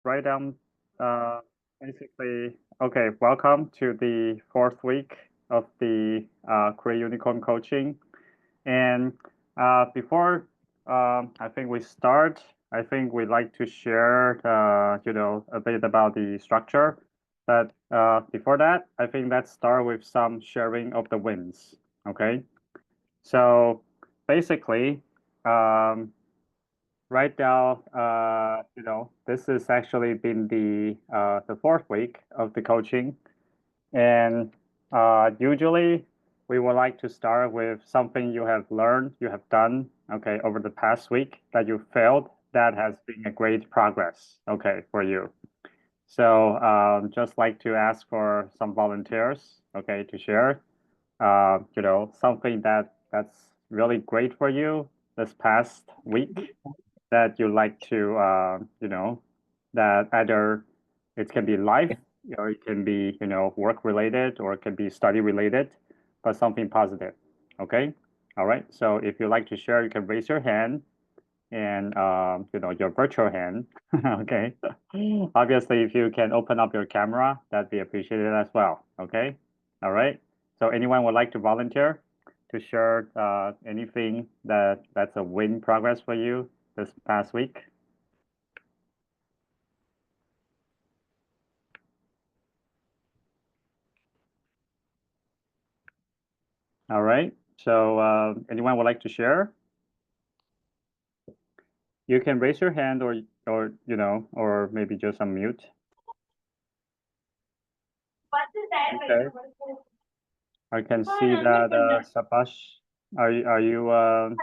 right down. Uh, Basically, okay. Welcome to the fourth week of the Career Unicorn Coaching. And before I think we start, I think we'd like to share, a bit about the structure. But before that, I think let's start with some sharing of the wins. Okay. So basically, um, right now, this has actually been the fourth week of the coaching, and usually we would like to start with something you have learned, you have done, okay, over the past week that you failed. That has been a great progress, okay, for you. So just like to ask for some volunteers, okay, to share, something that's really great for you this past week that you like to, that either it can be life or it can be, work related or it can be study related, but something positive. Okay. All right. So if you like to share, you can raise your hand and, your virtual hand. Okay. Obviously, if you can open up your camera, that'd be appreciated as well. Okay. All right. So anyone would like to volunteer to share anything that's a win progress for you this past week? All right. So anyone would like to share? You can raise your hand or maybe just unmute. Okay. I can see that Sabash, are you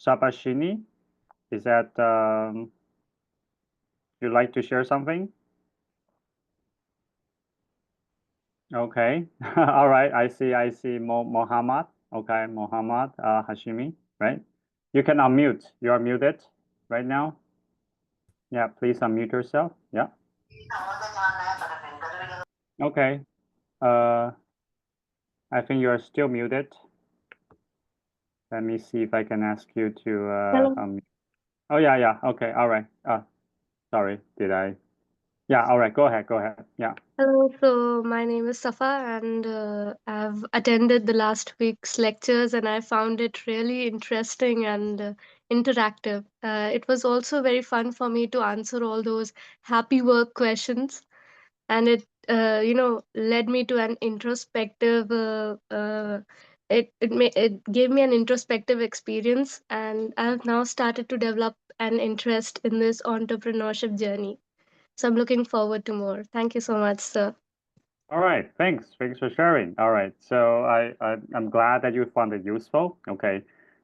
Sabashini? Is that you'd like to share something? Okay. All right. I see Mohammed. Okay, Mohammed Hashimi, right? You can unmute. You are muted right now. Yeah, please unmute yourself. Yeah. Okay. Uh, I think you are still muted. Let me see if I can ask you to Hello. unmute. Oh, yeah, yeah. Okay. All right. Sorry. Did I? Yeah. All right. Go ahead. Go ahead. Yeah. Hello. So my name is Safa, and I've attended the last week's lectures, and I found it really interesting and interactive. It was also very fun for me to answer all those happy work questions, and it led me to an introspective. It gave me an introspective experience, and I've now started to develop an interest in this entrepreneurship journey. So I'm looking forward to more. Thank you so much, sir. All right. Thanks. Thanks for sharing. All right. So I'm glad that you found it useful. Okay.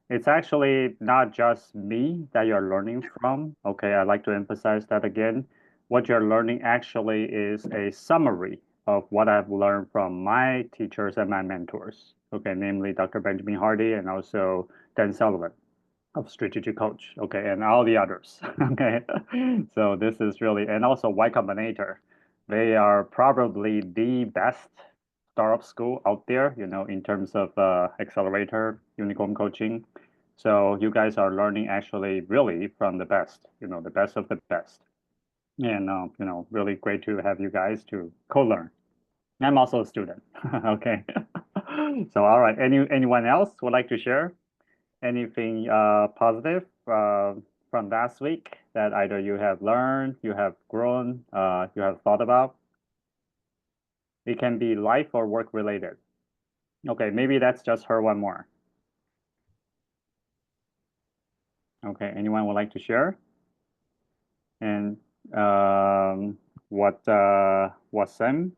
It's actually not just me that you're learning from. Okay. I'd like to emphasize that again. What you're learning actually is a summary of what I've learned from my teachers and my mentors. Okay. Namely Dr. Benjamin Hardy and also Dan Sullivan of Strategic Coach. Okay. And all the others. Okay. So this is really, and also Y Combinator. They are probably the best startup school out there, in terms of accelerator, unicorn coaching. So you guys are learning actually really from the best, the best of the best. And, really great to have you guys to co-learn. I'm also a student. Okay. So, all right. Anyone else would like to share anything positive from last week that either you have learned, you have grown, you have thought about? It can be life or work related. Okay, maybe that's just her one more. Okay, anyone would like to share? And what Wasim,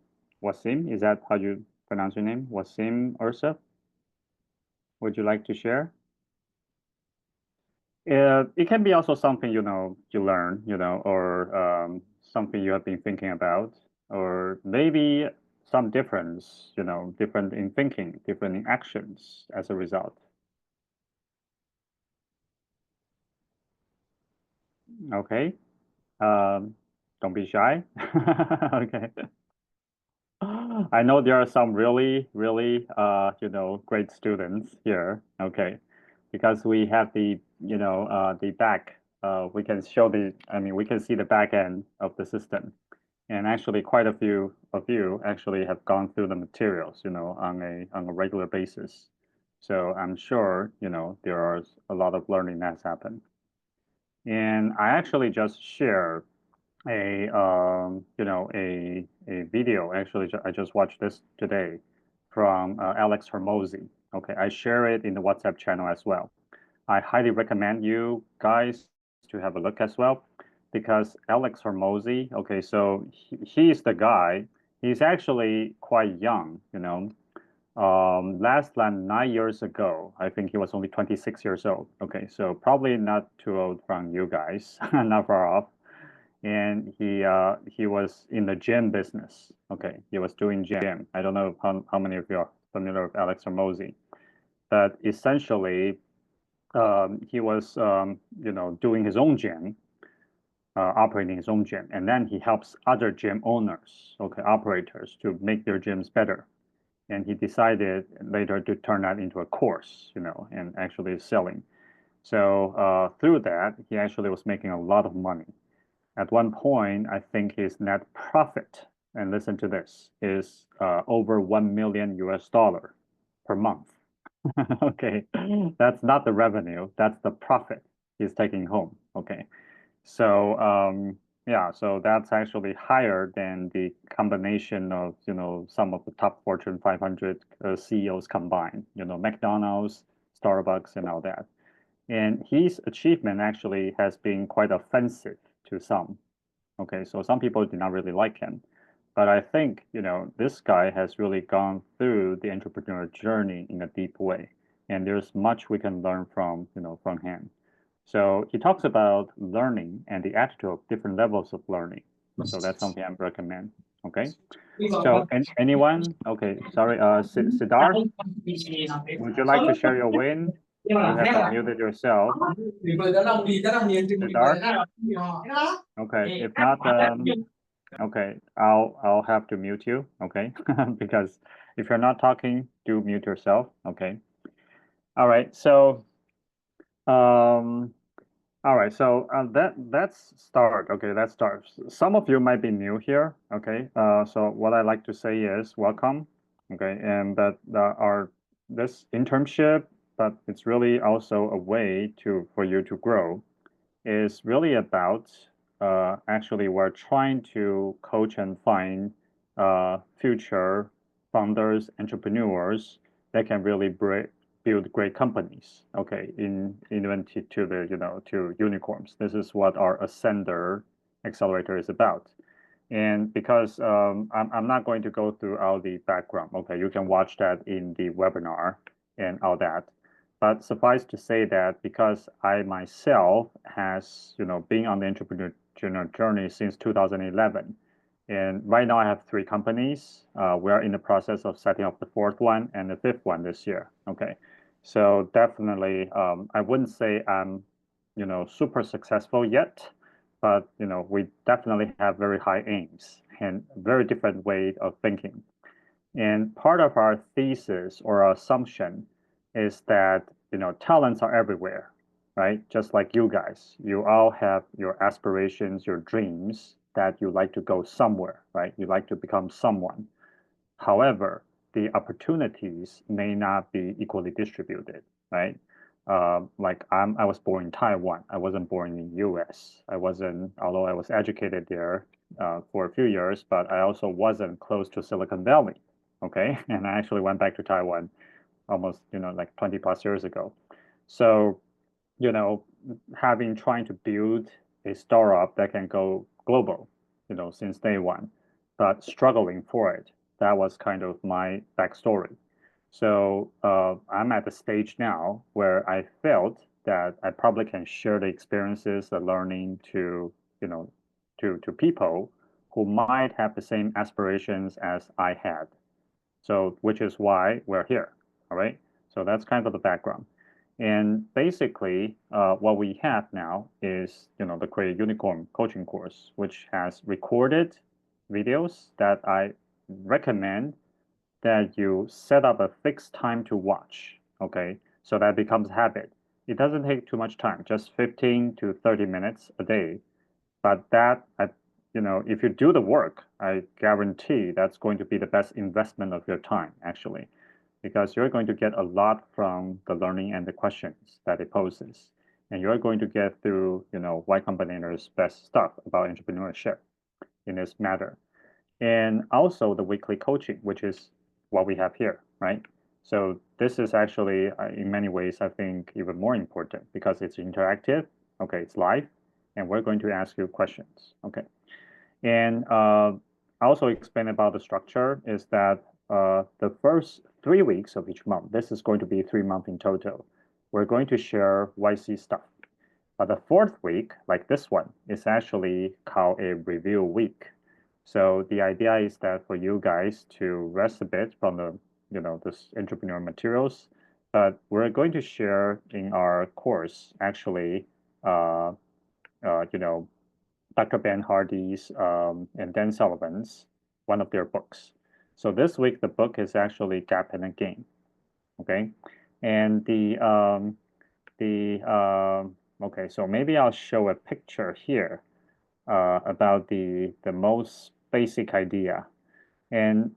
is that how you pronounce your name? Wasim Ursa? Would you like to share? It can be also something you learn, or something you have been thinking about, or maybe some difference, different in thinking, different in actions as a result. Okay. Don't be shy. Okay. I know there are some really, really, great students here. Okay. Because we have the back we can show we can see the back end of the system. And actually, quite a few of you actually have gone through the materials, on a regular basis. So I'm sure, there are a lot of learning that's happened. And I actually just shared a video. Actually, I just watched this today from Alex Hermosi. Okay, I share it in the WhatsApp channel as well. I highly recommend you guys to have a look as well, because Alex Hormozy, okay, so he's the guy. He's actually quite young, last land 9 years ago, I think he was only 26 years old. Okay, so probably not too old from you guys, not far off. And he was in the gym business. Okay, he was doing gym. I don't know how many of you are familiar with Alex Hormozy, but essentially he was, doing his own gym, operating his own gym, and then he helps other gym owners, okay, operators, to make their gyms better. And he decided later to turn that into a course, and actually selling. So through that, he actually was making a lot of money. At one point, I think his net profit, and listen to this, is over 1 million US dollar per month. Okay, that's not the revenue, that's the profit he's taking home. Okay, so yeah, so that's actually higher than the combination of some of the top Fortune 500 CEOs combined. McDonald's, Starbucks, and all that. And his achievement actually has been quite offensive to some. Okay, so some people do not really like him. But I think, this guy has really gone through the entrepreneurial journey in a deep way. And there's much we can learn from him. So he talks about learning and the attitude of different levels of learning. So that's something I recommend. Okay. So anyone? Okay, sorry, Siddharth, would you like to share your win? You have unmuted yourself. Siddharth? Okay, if not, okay, I'll have to mute you, okay? Because if you're not talking, do mute yourself, okay? All right, so um, let's start. Okay, let's start. Some of you might be new here. Okay, so what I like to say is welcome. Okay, and that our this internship, but it's really also a way for you to grow. Is really about actually we're trying to coach and find future founders, entrepreneurs that can really build great companies. Okay, even to the to unicorns. This is what our Ascender accelerator is about. And because I'm not going to go through all the background. Okay, you can watch that in the webinar and all that. But suffice to say that because I myself has been on the entrepreneurial journey since 2011, and right now I have 3 companies. We are in the process of setting up the 4th one and the 5th one this year. Okay, so definitely I wouldn't say I'm super successful yet, but we definitely have very high aims and very different way of thinking. And part of our thesis or our assumption is that talents are everywhere, right? Just like you guys, you all have your aspirations, your dreams that you like to go somewhere, right? You like to become someone. However, the opportunities may not be equally distributed, right? Like I was born in Taiwan. I wasn't born in U.S. I wasn't, although I was educated there for a few years, but I also wasn't close to Silicon Valley. Okay, and I actually went back to Taiwan almost like 20 plus years ago. So you know, trying to build a startup that can go global, since day one, but struggling for it. That was kind of my backstory. So I'm at the stage now where I felt that I probably can share the experiences, the learning to, to people who might have the same aspirations as I had. So, which is why we're here. All right. So that's kind of the background. And basically, what we have now is, the Create Unicorn coaching course, which has recorded videos that I recommend that you set up a fixed time to watch. Okay. So that becomes habit. it doesn't take too much time, just 15 to 30 minutes a day. But that, if you do the work, I guarantee that's going to be the best investment of your time, actually, because you're going to get a lot from the learning and the questions that it poses. And you're going to get through, Y Combinator's best stuff about entrepreneurship in this matter. And also the weekly coaching, which is what we have here, right? So this is actually, in many ways, I think even more important because it's interactive. Okay, it's live, and we're going to ask you questions. Okay, and I also explain about the structure is that the first 3 weeks of each month, this is going to be 3 months in total. We're going to share YC stuff. But the fourth week, like this one, is actually called a review week. So the idea is that for you guys to rest a bit from this entrepreneur materials, but we're going to share in our course actually, uh, you know, Dr. Ben Hardy's and Dan Sullivan's one of their books. So this week the book is actually Gap and a Game. Okay, and okay, so maybe I'll show a picture here about the most basic idea. And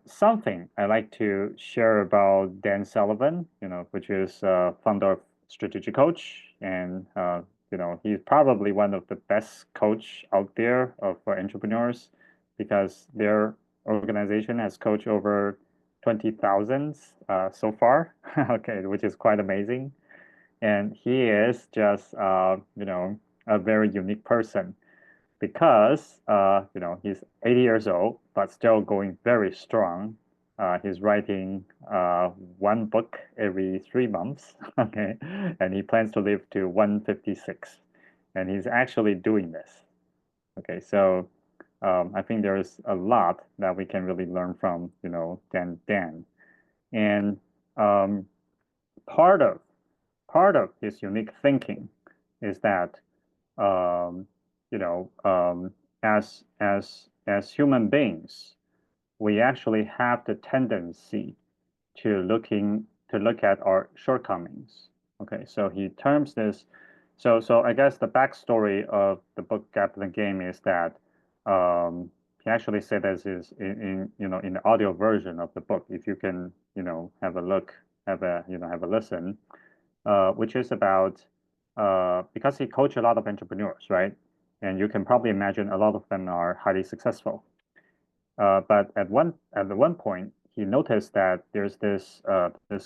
something I like to share about Dan Sullivan, which is founder of Strategic Coach, and he's probably one of the best coach out there of entrepreneurs because their organization has coached over 20,000 so far. Okay, which is quite amazing. And he is just a very unique person because he's 80 years old but still going very strong. He's writing one book every 3 months, okay, and he plans to live to 156, and he's actually doing this. Okay, so I think there's a lot that we can really learn from Dan, and um, part of his unique thinking is that um, you know, as human beings, we actually have the tendency to look at our shortcomings. Okay, so he terms this. So I guess the backstory of the book Gap in the Game is that he actually said this is in the audio version of the book. If you can have a look, have a listen, which is about because he coached a lot of entrepreneurs, right? And you can probably imagine a lot of them are highly successful. But at one point, he noticed that there's this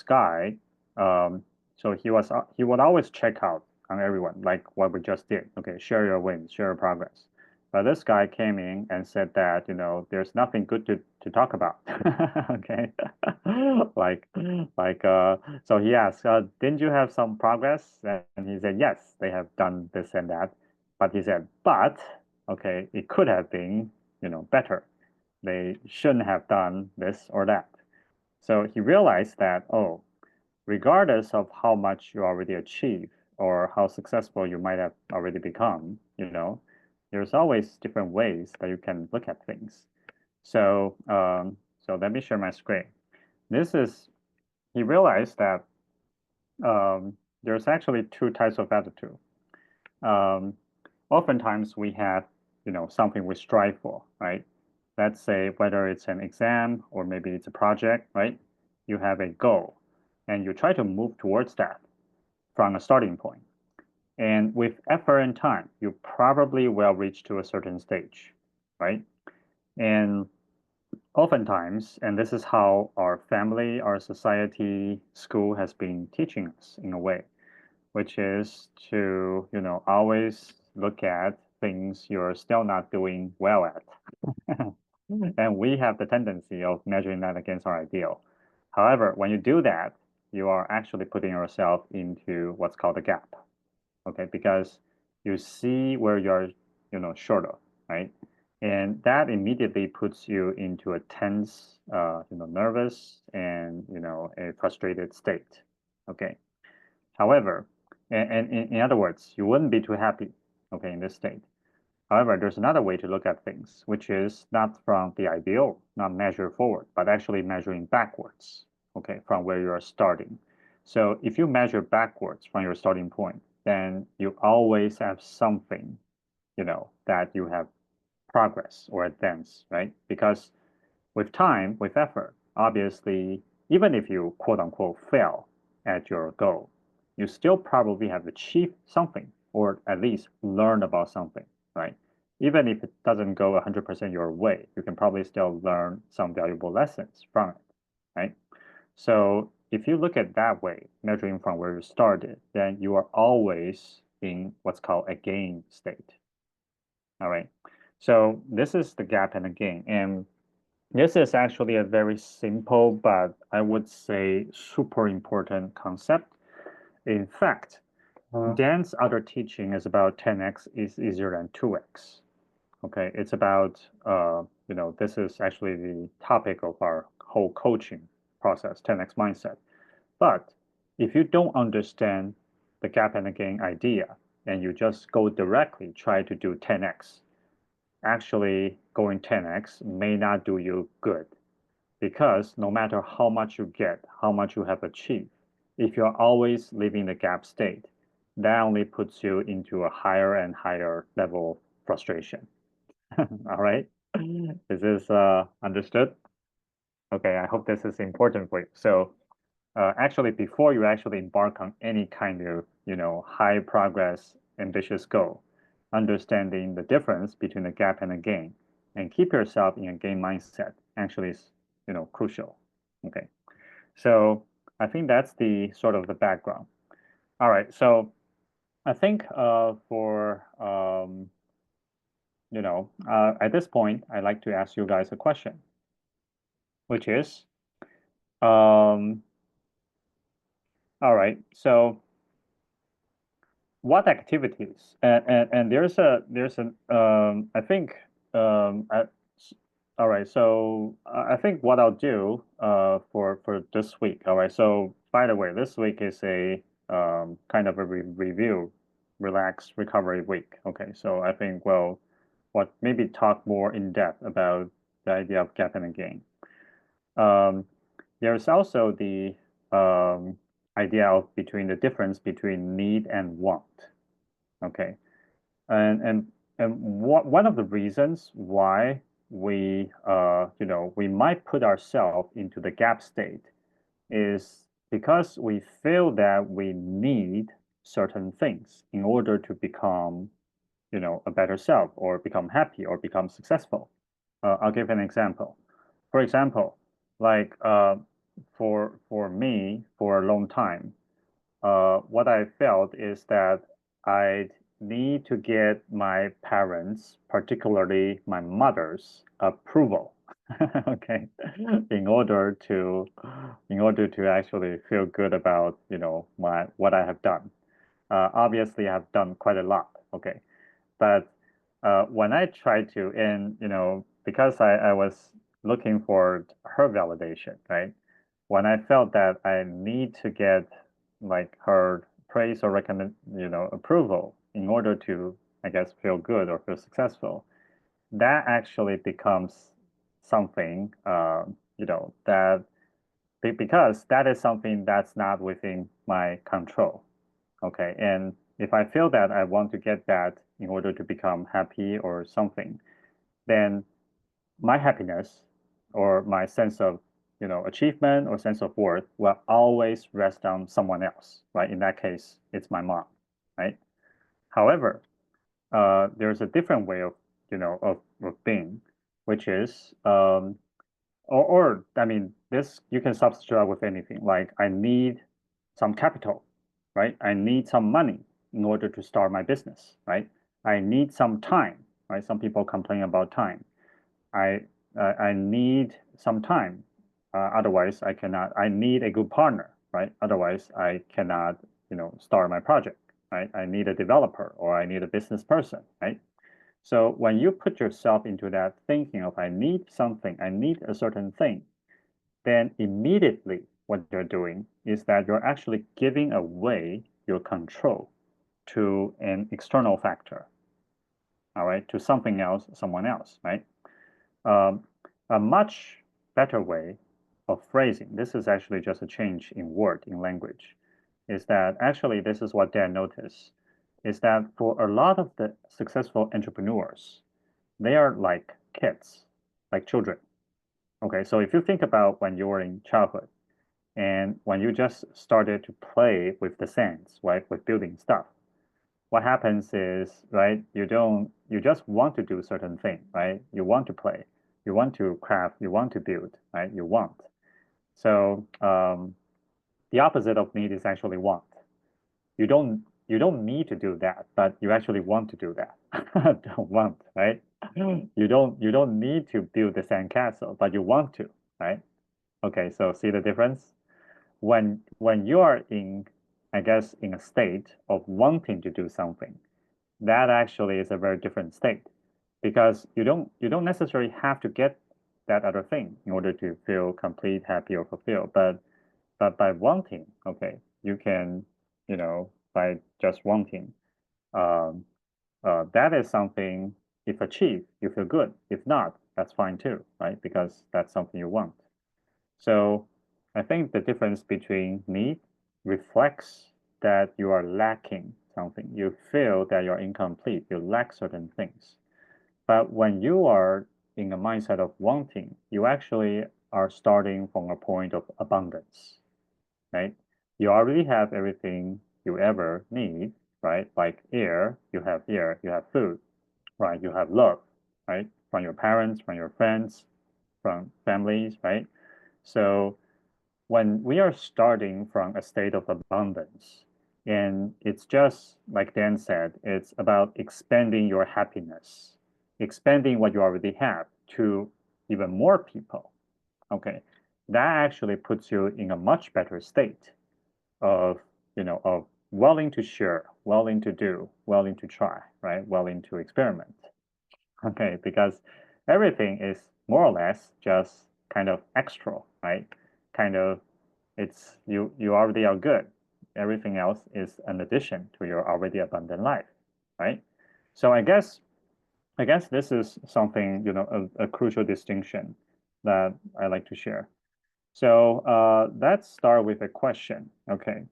guy. So he would always check out on everyone, like what we just did. Okay, share your wins, share your progress. But this guy came in and said that there's nothing good to talk about. Okay, like so he asked, didn't you have some progress? And he said yes, they have done this and that. But he said, but okay, it could have been better. They shouldn't have done this or that. So he realized that, oh, regardless of how much you already achieve or how successful you might have already become, there's always different ways that you can look at things. So let me share my screen. This is, he realized that there's actually two types of attitude. Um, Oftentimes we have, something we strive for, right? Let's say whether it's an exam or maybe it's a project, right? You have a goal and you try to move towards that from a starting point. And with effort and time, you probably will reach to a certain stage, right? And oftentimes, and this is how our family, our society, school has been teaching us in a way, which is to, always look at things you're still not doing well at. And we have the tendency of measuring that against our ideal. However, when you do that, you are actually putting yourself into what's called a gap, okay? Because you see where you're, short of, right? And that immediately puts you into a tense, nervous and, a frustrated state, okay? However, and in other words, you wouldn't be too happy, okay, in this state. However, there's another way to look at things, which is not from the ideal, not measure forward, but actually measuring backwards, okay, from where you are starting. So if you measure backwards from your starting point, then you always have something, that you have progress or advance, right? Because with time, with effort, obviously, even if you quote unquote fail at your goal, you still probably have achieved something or at least learned about something, right? Even if it doesn't go 100% your way, you can probably still learn some valuable lessons from it, right? So if you look at that way, measuring from where you started, then you are always in what's called a gain state. All right. So this is the gap and the gain. And this is actually a very simple, but I would say super important concept. In fact, Dan's other teaching is about 10x is easier than 2x. Okay, it's about, this is actually the topic of our whole coaching process, 10x mindset. But if you don't understand the gap and the gain idea, and you just go directly try to do 10x, actually going 10x may not do you good because no matter how much you get, how much you have achieved, if you're always living the gap state, that only puts you into a higher and higher level of frustration. All right? Is this understood? Okay, I hope this is important for you. So actually, before you actually embark on any kind of, high progress, ambitious goal, understanding the difference between the gap and the gain, and keep yourself in a gain mindset actually is, crucial. Okay, so I think that's the sort of the background. All right, so I think for at this point, I'd like to ask you guys a question, which is, um, all right, so what activities and there's an I think all right, so I think what I'll do for this week. All right, so by the way, this week is a kind of a review, relax recovery week. Okay, so I think what maybe talk more in depth about the idea of gap and gain. um, there's also the idea of between the difference between need and want. Okay, and one of the reasons why we might put ourselves into the gap state is because we feel that we need certain things in order to become, a better self or become happy or become successful. I'll give an example. For example, like for me, for a long time, what I felt is that I need to get my parents, particularly my mother's approval, okay, in order to actually feel good about my what I have done. Obviously, I've done quite a lot, okay, but when I tried to, and because I was looking for her validation, right? When I felt that I need to get like her praise or recommend, approval in order to, I guess, feel good or feel successful, that actually becomes something, that because that is something that's not within my control. Okay, and if I feel that I want to get that in order to become happy or something, then my happiness or my sense of achievement or sense of worth will always rest on someone else, right? In that case, it's my mom, right? However, there's a different way of of being, which is or I mean, this you can substitute out with anything. Like I need some capital, right? I need some money in order to start my business, right? I need some time, right? Some people complain about time. I I need some time. Otherwise, I cannot. I need a good partner, right? Otherwise, I cannot, start my project, right? I need a developer or I need a business person, right? So when you put yourself into that thinking of I need something, I need a certain thing, then immediately what you're doing is that you're actually giving away your control to an external factor, all right, to something else, someone else, right? Um, a much better way of phrasing. This is actually just a change in word, in language. Is that actually this is what Dan noticed, is that for a lot of the successful entrepreneurs, they are like kids, like children. Okay, so if you think about when you were in childhood and when you just started to play with the sands, right, with building stuff, what happens is, right, you just want to do certain thing, right? You want to play, you want to craft, you want to build, right? You want. So the opposite of need is actually want. You don't need to do that, but you actually want to do that. Don't want, right? You don't need to build the sandcastle, but you want to, right? Okay, so see the difference? When you are in, I guess, in a state of wanting to do something, that actually is a very different state because you don't necessarily have to get that other thing in order to feel complete, happy, or fulfilled. But by wanting, okay, you can, by just wanting, um, that is something. If achieved, you feel good. If not, that's fine too, right? Because that's something you want. So I think the difference between need reflects that you are lacking something. You feel that you're incomplete. You lack certain things. But when you are in a mindset of wanting, you actually are starting from a point of abundance, right? You already have everything you ever need, right? Like air, you have food, right? You have love, right? From your parents, from your friends, from families, right? So when we are starting from a state of abundance, and it's just like Dan said, it's about expanding your happiness, expanding what you already have to even more people. Okay, that actually puts you in a much better state of, of willing to share, willing to do, willing to try, right? Willing to experiment. Okay, because everything is more or less just kind of extra, right? Kind of it's you already are good. Everything else is an addition to your already abundant life, right? So I guess this is something, a crucial distinction that I like to share. So let's start with a question. Okay.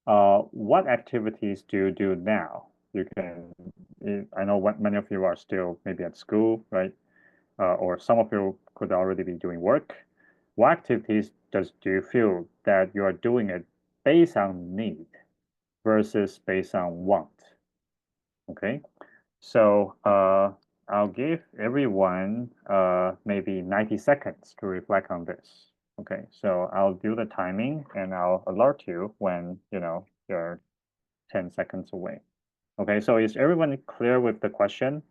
What activities do you do now? You can, I know what many of you are still maybe at school, right? Or some of you could already be doing work. What activities do you feel that you are doing it based on need versus based on want? Okay, so I'll give everyone maybe 90 seconds to reflect on this. Okay, so I'll do the timing and I'll alert you when you're 10 seconds away. Okay, so is everyone clear with the question?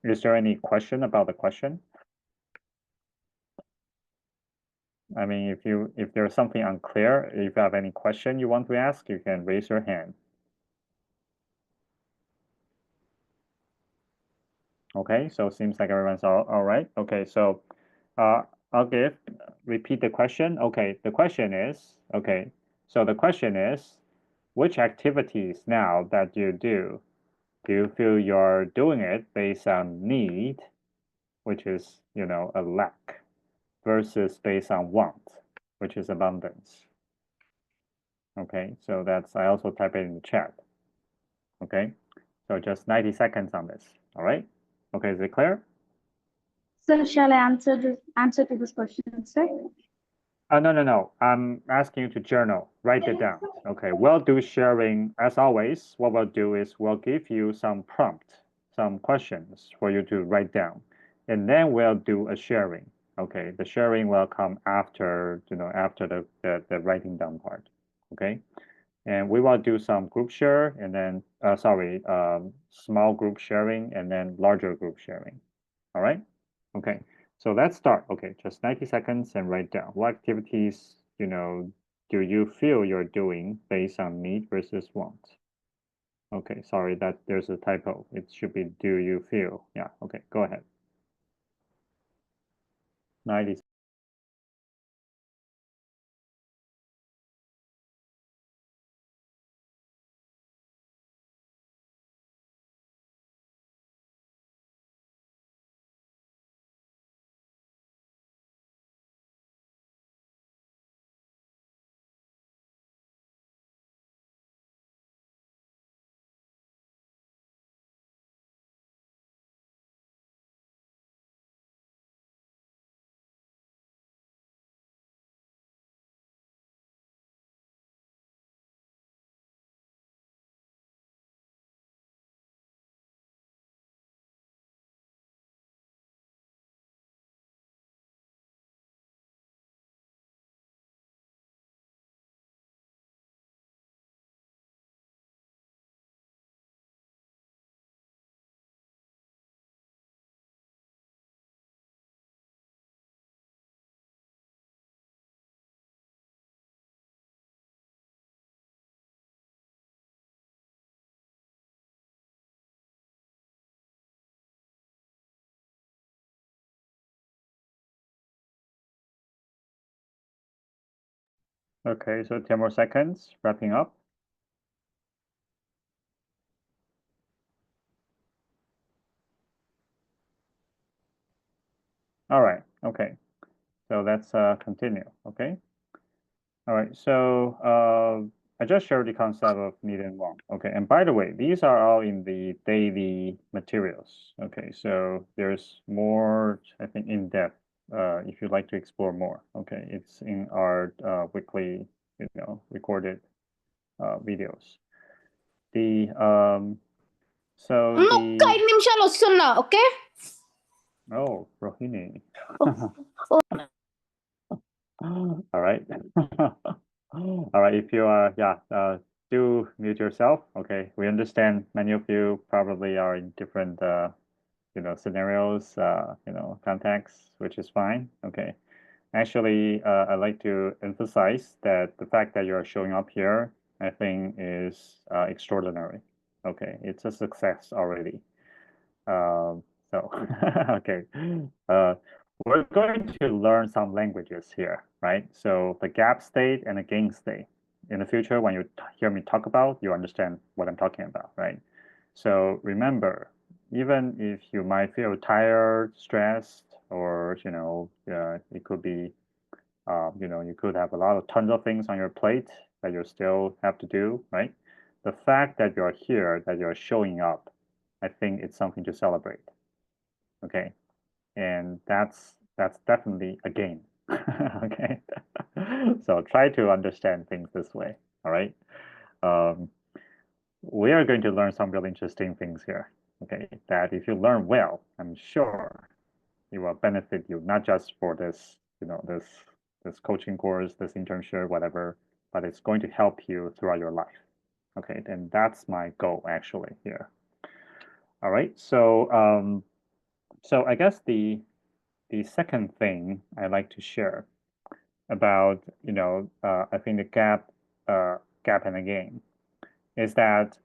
Is there any question about the question? I mean, if there's something unclear, if you have any question you want to ask, you can raise your hand. Okay, so it seems like everyone's all right. Okay, so uh, I'll repeat the question. Okay, the question is, okay, so the question is, which activities now that you do you feel you're doing it based on need, which is, a lack, versus based on want, which is abundance? Okay, so I also type it in the chat. Okay, so just 90 seconds on this. All right. Okay, is it clear? So shall I answer to this question, sir? No, no, no. I'm asking you to journal, write it down. Okay, we'll do sharing as always. What we'll do is we'll give you some prompt, some questions for you to write down, and then we'll do a sharing. Okay, the sharing will come after, after the writing down part. Okay, and we will do some group share and then, sorry, small group sharing and then larger group sharing. All right. Okay, so let's start. Okay, just 90 seconds and write down what activities, do you feel you're doing based on need versus want? Okay, sorry that there's a typo. It should be do you feel? Yeah, okay, go ahead. 90 Okay, so 10 more seconds, wrapping up. All right, okay. So let's continue, okay? All right, so I just shared the concept of need and want. Okay, and by the way, these are all in the daily materials. Okay, so there's more, I think, in depth if you'd like to explore more. Okay, it's in our weekly, recorded videos. The so ఒక్క the 5 నిమిషాలు వస్తున్నా okay oh, Rohini. All right. All right. If you are, do mute yourself. Okay. We understand many of you probably are in different, scenarios, contexts, which is fine. Okay. Actually, I'd like to emphasize that the fact that you are showing up here, I think, is extraordinary. Okay. It's a success already. So, okay. We're going to learn some languages here, right? So the gap state and the gain state. In the future, when you hear me talk about, you understand what I'm talking about, right? So remember, even if you might feel tired, stressed, or it could be, you could have a lot of tons of things on your plate that you still have to do, right? The fact that you're here, that you're showing up, I think it's something to celebrate. Okay, and that's definitely a gain. Okay, so try to understand things this way. All right, we are going to learn some really interesting things here. Okay, that if you learn well, I'm sure it will benefit you not just for this, this coaching course, this internship, whatever, but it's going to help you throughout your life. Okay, and that's my goal actually here. All right, so so I guess the second thing I like to share about, I think the gap and the gain is that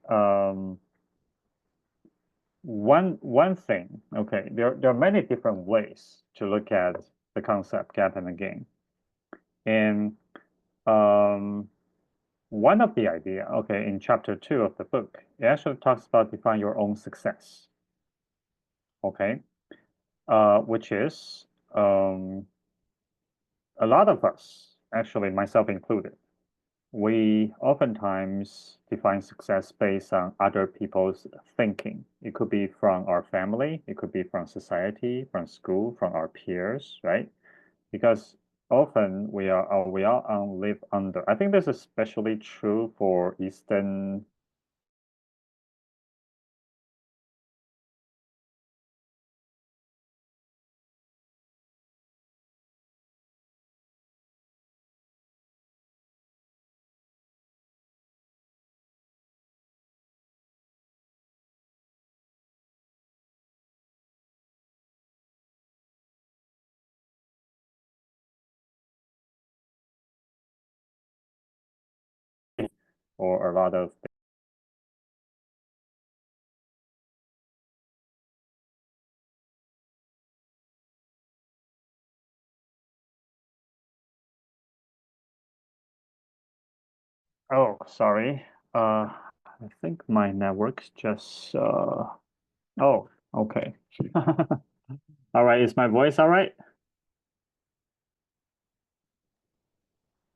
one thing. Okay, there are many different ways to look at the concept gap and the gain, and one of the idea, okay, in chapter 2 of the book, it actually talks about define your own success. Okay, which is a lot of us, actually myself included, we oftentimes define success based on other people's thinking. It could be from our family, it could be from society, from school, from our peers, right? Because often we are live under. I think this is especially true for Eastern or a lot of oh, sorry. I think my network's just oh, okay. All right, is my voice all right?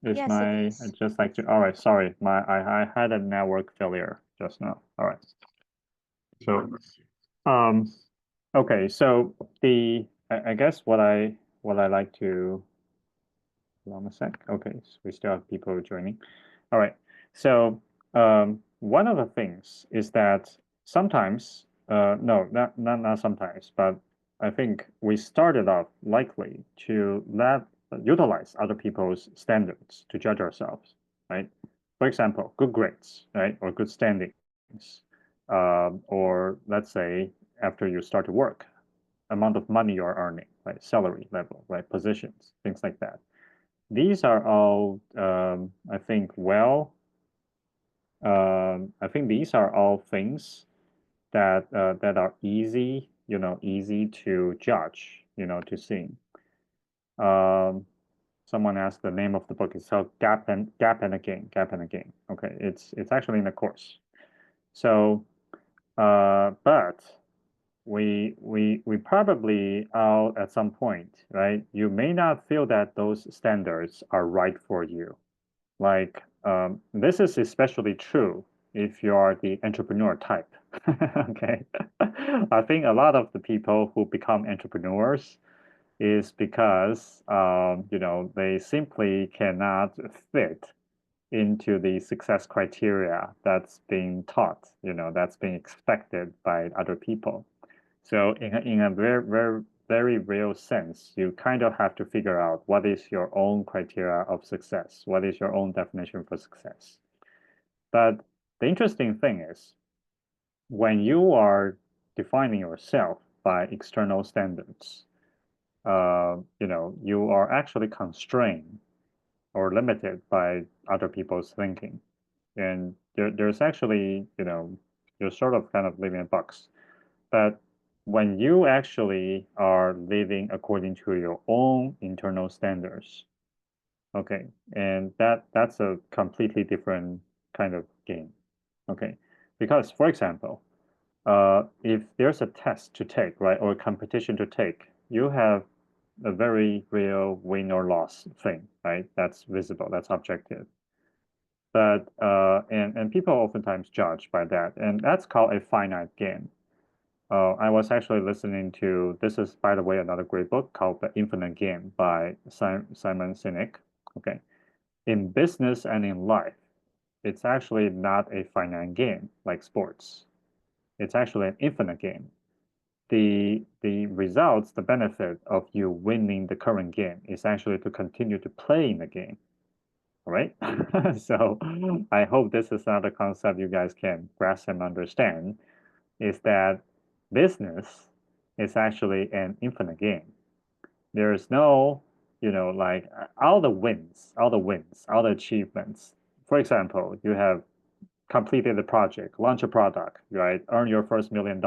Is Yes, it my is. I just like to all right, sorry. I had a network failure just now. All right. So okay, so I guess what I like to hold on a sec. Okay, so we still have people joining. All right. So one of the things is that sometimes no, not sometimes, but I think we started off likely to utilize other people's standards to judge ourselves, right? For example, good grades, right, or good standings, or let's say after you start to work, amount of money you're earning, right, salary level, right, positions, things like that. These are all, I think, I think these are all things that that are easy, easy to judge, to see. So someone asked the name of the book. It's called Gap and Again. Okay, it's actually in the course. So, but we probably out at some point, right? You may not feel that those standards are right for you. Like this is especially true if you are the entrepreneur type. Okay, I think a lot of the people who become entrepreneurs is because they simply cannot fit into the success criteria that's being taught, that's being expected by other people. So in a very real sense, you kind of have to figure out what is your own criteria of success, what is your own definition for success. But the interesting thing is, when you are defining yourself by external standards, you are actually constrained or limited by other people's thinking. And there's actually, you're sort of kind of living in a box. But when you actually are living according to your own internal standards, okay, and that's a completely different kind of game, okay? Because, for example, if there's a test to take, right, or a competition to take, you have a very real win or loss thing, right? That's visible, that's objective. But and people oftentimes judge by that, and that's called a finite game. I was actually listening to, this is, by the way, another great book called The Infinite Game by Simon Sinek. Okay. In business and in life, it's actually not a finite game like sports. It's actually an infinite game. The results, the benefit of you winning the current game is actually to continue to play in the game. All right. So I hope this is another concept you guys can grasp and understand, is that business is actually an infinite game. There is no, like all the wins, all the achievements. For example, you have completed the project, launch a product, right? Earn your first $1 million,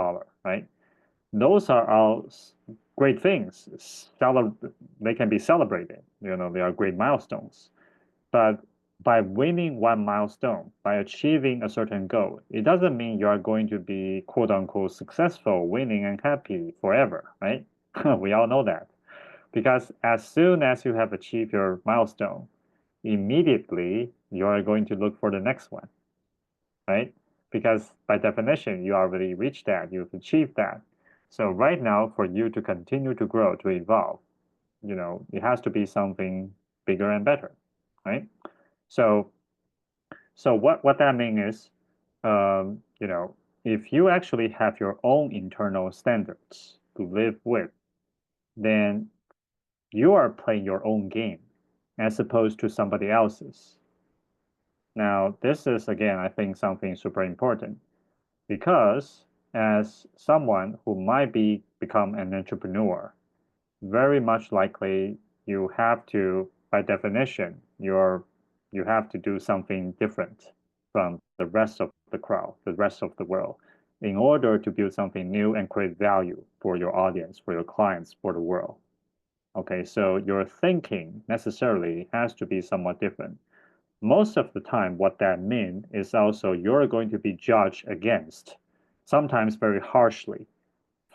right? Those are all great things. They can be celebrated. They are great milestones. But by winning one milestone, by achieving a certain goal, it doesn't mean you are going to be quote unquote successful, winning, and happy forever, right? We all know that. Because as soon as you have achieved your milestone, immediately you are going to look for the next one, right? Because by definition, you already reached that, you've achieved that. So right now, for you to continue to grow, to evolve, it has to be something bigger and better, right? So what that means is, if you actually have your own internal standards to live with, then you are playing your own game as opposed to somebody else's. Now, this is, again, I think something super important, because as someone who might become an entrepreneur, very much likely you have to, by definition, you have to do something different from the rest of the crowd, the rest of the world, in order to build something new and create value for your audience, for your clients, for the world. Okay, so your thinking necessarily has to be somewhat different. Most of the time, what that means is also you're going to be judged against, sometimes very harshly,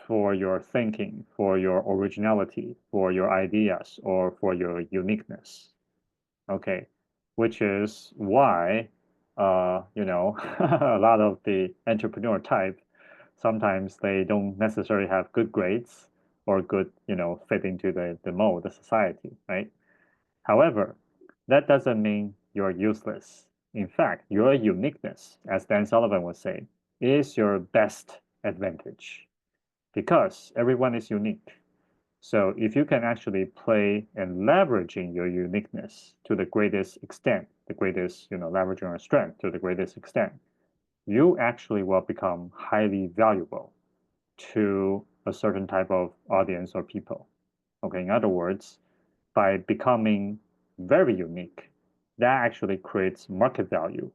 for your thinking, for your originality, for your ideas, or for your uniqueness. Okay, which is why, a lot of the entrepreneur type, sometimes they don't necessarily have good grades or good, fit into the mold, the society, right? However, that doesn't mean you're useless. In fact, your uniqueness, as Dan Sullivan would say, is your best advantage, because everyone is unique. So if you can actually play and leveraging your uniqueness to the greatest extent, leveraging your strength to the greatest extent, you actually will become highly valuable to a certain type of audience or people. Okay, in other words, by becoming very unique, that actually creates market value,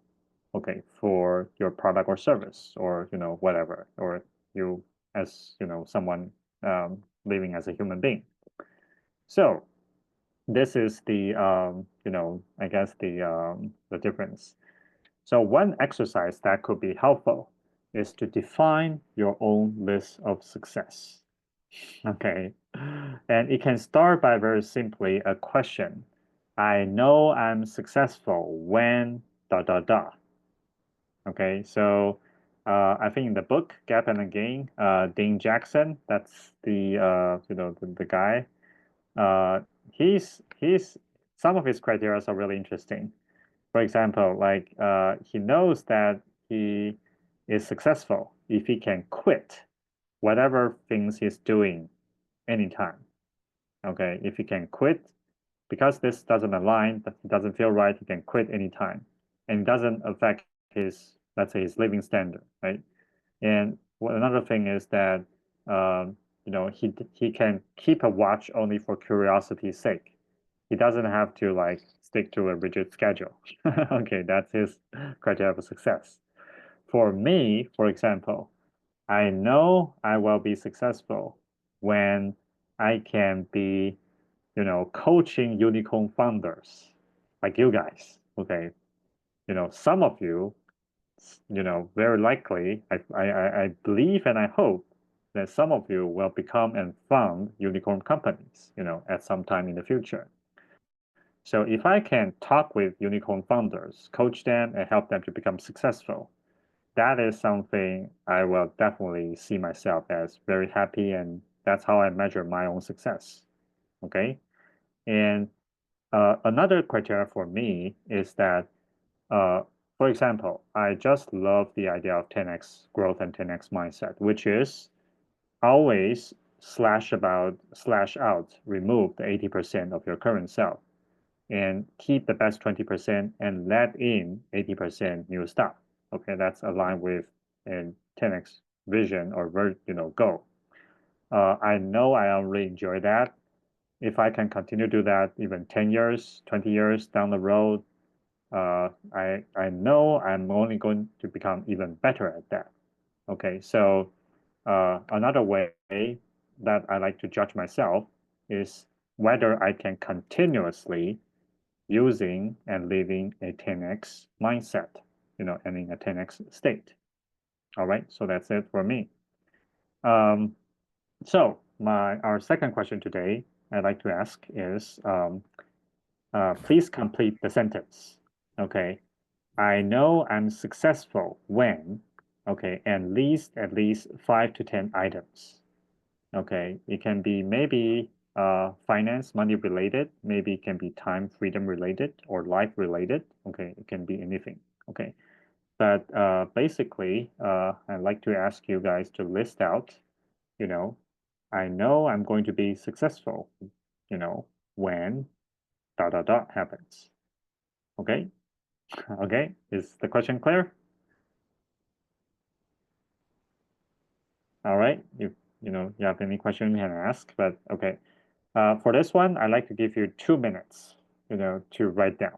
okay, for your product or service, or whatever, or you as someone living as a human being. So this is the I guess the difference. So one exercise that could be helpful is to define your own list of success. Okay. And it can start by very simply a question. I know I'm successful when da da da. Okay, so I think in the book Gap and Again, Dean Jackson, that's the the guy. Uh, he's some of his criteria are really interesting. For example, like he knows that he is successful if he can quit whatever things he's doing anytime. Okay, if he can quit because this doesn't align, that doesn't feel right, he can quit anytime, and it doesn't affect his, let's say, his living standard, right? And another thing is that he can keep a watch only for curiosity's sake. He doesn't have to like stick to a rigid schedule. Okay, that's his criteria for success. For me, for example, I know I will be successful when I can be, coaching unicorn founders like you guys. Okay, some of you, very likely, I believe and I hope that some of you will become and found unicorn companies, at some time in the future. So if I can talk with unicorn founders, coach them, and help them to become successful, that is something I will definitely see myself as very happy, and that's how I measure my own success. Okay, and another criteria for me is that, uh, for example, I just love the idea of 10x growth and 10x mindset, which is always slash out, remove the 80% of your current self and keep the best 20% and let in 80% new stuff. Okay, that's aligned with a 10x vision or goal. I know I already enjoy that. If I can continue to do that even 10 years, 20 years down the road, I know I'm only going to become even better at that. Okay, so another way that I like to judge myself is whether I can continuously using and living a 10x mindset, and in a 10x state. All right, so that's it for me. Um, so our second question today I'd like to ask is, please complete the sentence. Okay, I know I'm successful when, okay, and list at least 5 to 10 items. Okay, it can be maybe finance, money related, maybe it can be time freedom related or life related. Okay, it can be anything. Okay, but basically, I'd like to ask you guys to list out, you know, I know I'm going to be successful, when dot dot dot happens. Okay, okay, is the question clear? All right, if you have any question, you can ask, but okay. For this one, I'd like to give you 2 minutes, to write down,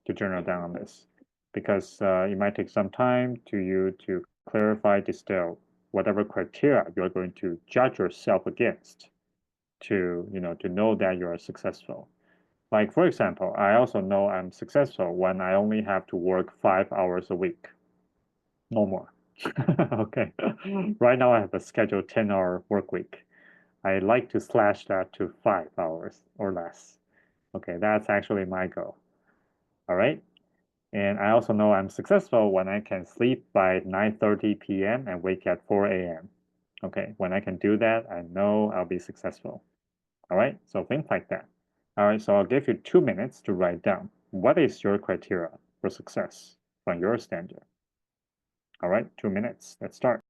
to journal down on this, because it might take some time to you to clarify, distill whatever criteria you're going to judge yourself against to know that you are successful. Like, for example, I also know I'm successful when I only have to work 5 hours a week, no more. Okay. Right now I have a scheduled 10-hour work week. I like to slash that to 5 hours or less. Okay, that's actually my goal. All right. And I also know I'm successful when I can sleep by 9:30 p.m. and wake at 4 a.m. Okay, when I can do that, I know I'll be successful. All right, so things like that. All right, so I'll give you 2 minutes to write down what is your criteria for success from your standard. All right, 2 minutes. Let's start.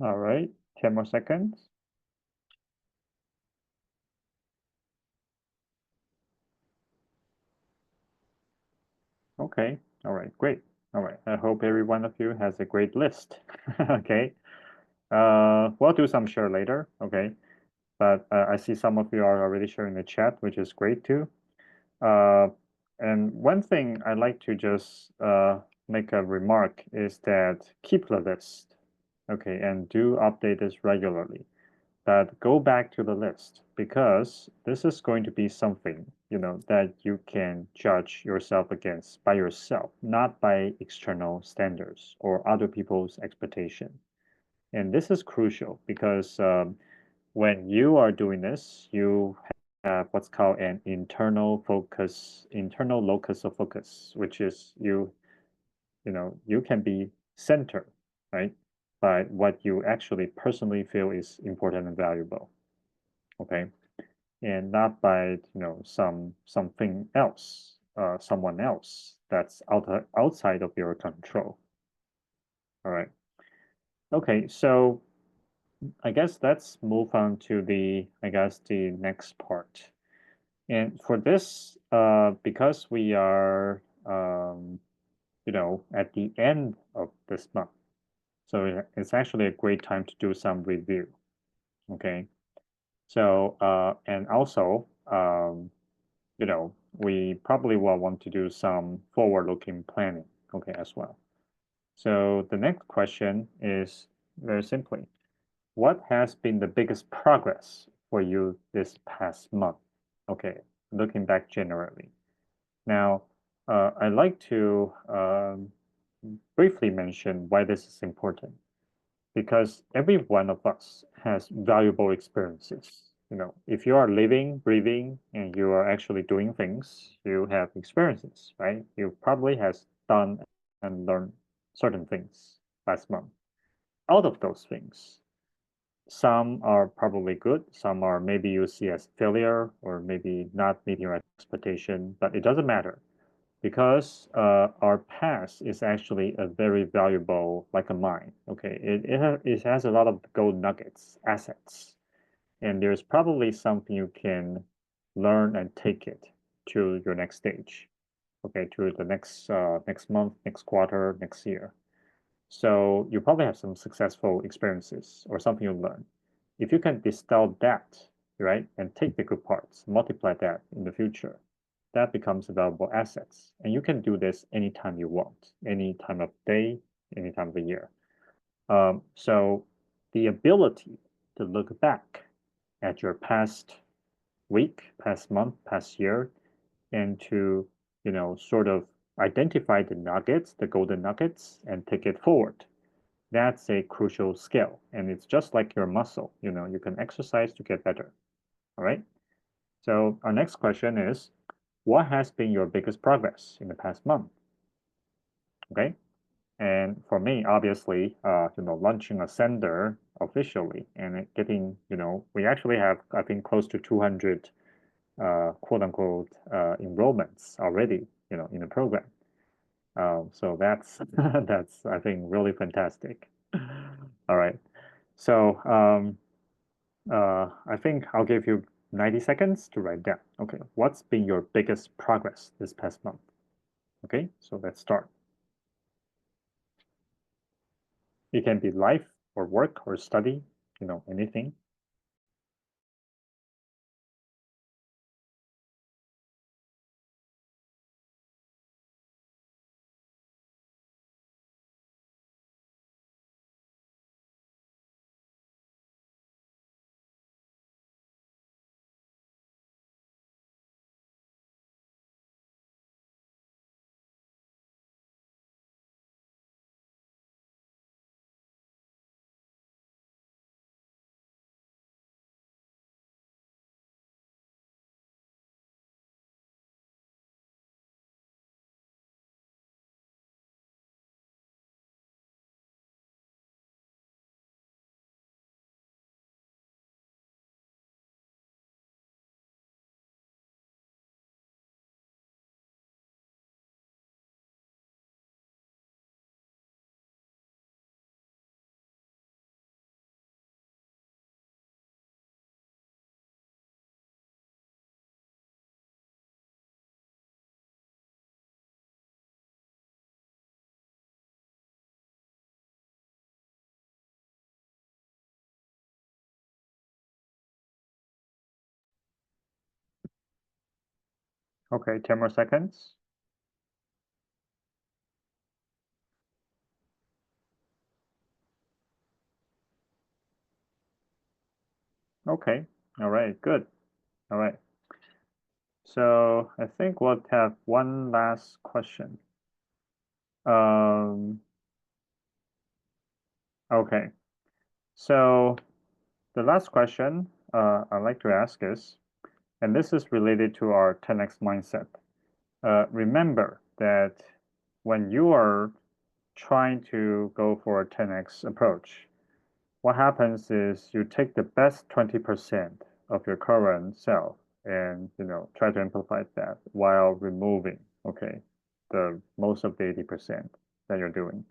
All right, 10 more seconds. Okay, all right, great. All right, I hope every one of you has a great list. Okay, we'll do some share later, okay? But I see some of you are already sharing the chat, which is great too. And one thing I'd like to just make a remark is that keep the list, okay, and do update this regularly. But go back to the list because this is going to be something, that you can judge yourself against by yourself, not by external standards or other people's expectation. And this is crucial because when you are doing this, you have what's called an internal locus of focus, which is you can be centered, right, by what you actually personally feel is important and valuable, okay, and not by something else, someone else that's outside of your control. All right. Okay, so I guess let's move on to the next part. And for this, because we are, at the end of this month, so it's actually a great time to do some review. Okay. So, and also, we probably will want to do some forward-looking planning, okay, as well. So the next question is very simply, what has been the biggest progress for you this past month? Okay, looking back generally. Now, I'd like to briefly mention why this is important because every one of us has valuable experiences. If you are living, breathing, and you are actually doing things, you have experiences, right? You probably has done and learned certain things last month. Out of those things, some are probably good, some are maybe you see as failure or maybe not meeting your expectation, but it doesn't matter because our past is actually a very valuable, like a mine. Okay, it has a lot of gold nuggets, assets, and there's probably something you can learn and take it to your next stage. Okay, to the next month, next quarter, next year. So you probably have some successful experiences or something you learn. If you can distill that, right, and take the good parts, multiply that in the future, that becomes a valuable assets. And you can do this anytime you want, any time of day, any time of the year. So the ability to look back at your past week, past month, past year, and to, sort of identify the nuggets, the golden nuggets, and take it forward. That's a crucial skill. And it's just like your muscle, you can exercise to get better. All right. So our next question is, what has been your biggest progress in the past month? Okay. And for me, obviously, launching a sender officially and getting, we actually have, I think, close to 200 quote unquote enrollments already, in the program. So that's that's I think really fantastic. All right. So I think I'll give you 90 seconds to write down. Okay, what's been your biggest progress this past month? Okay, so let's start. It can be life or work or study, anything. Okay, 10 more seconds. Okay, all right, good. All right. So I think we'll have one last question. Okay, so the last question I'd like to ask is, and this is related to our 10x mindset. Remember that when you are trying to go for a 10x approach, what happens is you take the best 20% of your current self and try to amplify that while removing, okay, the most of the 80% that you're doing,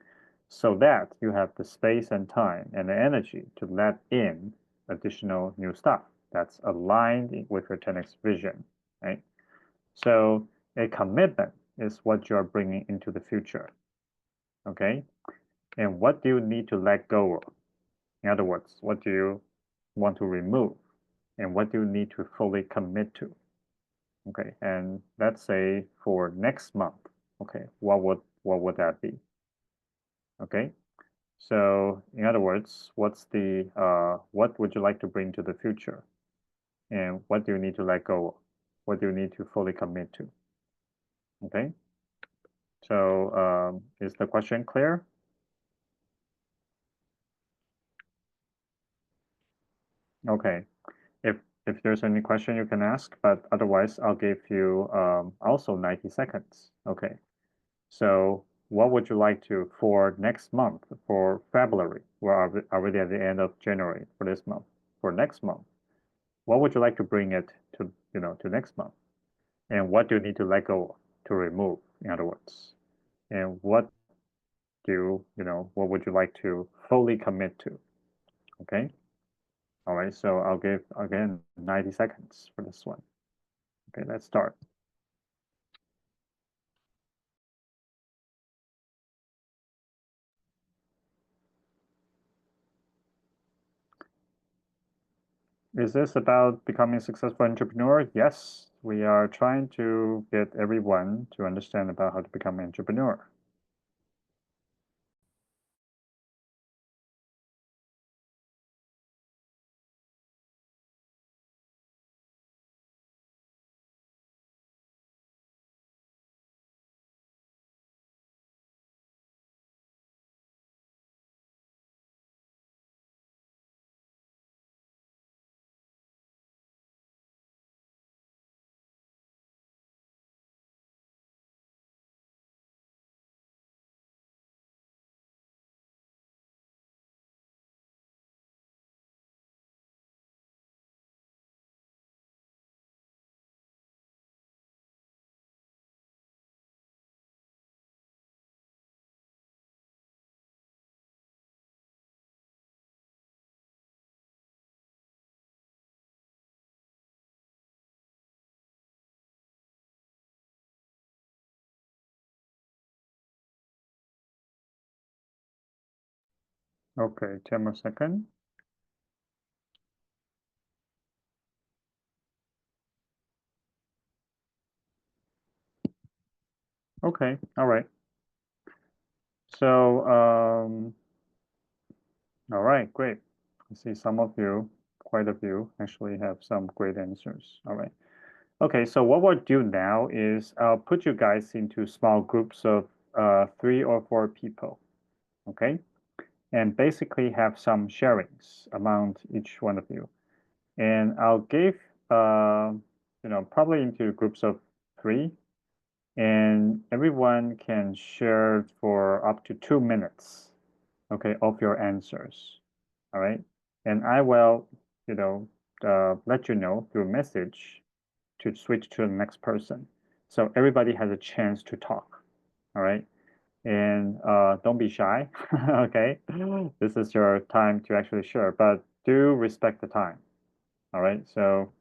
so that you have the space and time and the energy to let in additional new stuff that's aligned with your 10x vision, right? So a commitment is what you're bringing into the future, okay? And what do you need to let go of? In other words, what do you want to remove? And what do you need to fully commit to? Okay, and let's say for next month, okay, what would that be? Okay, so in other words, what would you like to bring to the future? And what do you need to let go of? What do you need to fully commit to? Okay, so is the question clear? Okay, if if there's any question you can ask, but otherwise I'll give you also 90 seconds. Okay, so what would you like to for next month, for February? We're already at the end of January for this month. For next month, what would you like to bring it to next month? And what do you need to let go of, to remove, in other words? And what would you like to fully commit to? Okay. All right. So I'll give again 90 seconds for this one. Okay, let's start. Is this about becoming a successful entrepreneur? Yes, we are trying to get everyone to understand about how to become an entrepreneur. Okay, 10 more seconds. Okay, all right. So, all right, great. I see some of you, quite a few, actually have some great answers. All right. Okay, so what we'll do now is I'll put you guys into small groups of 3 or 4 people, okay? And basically have some sharings among each one of you. And I'll give, probably into groups of 3, and everyone can share for up to 2 minutes, okay, of your answers, all right? And I will, let you know through message to switch to the next person. So everybody has a chance to talk, all right? And don't be shy, okay? This is your time to actually share, but do respect the time, all right? So,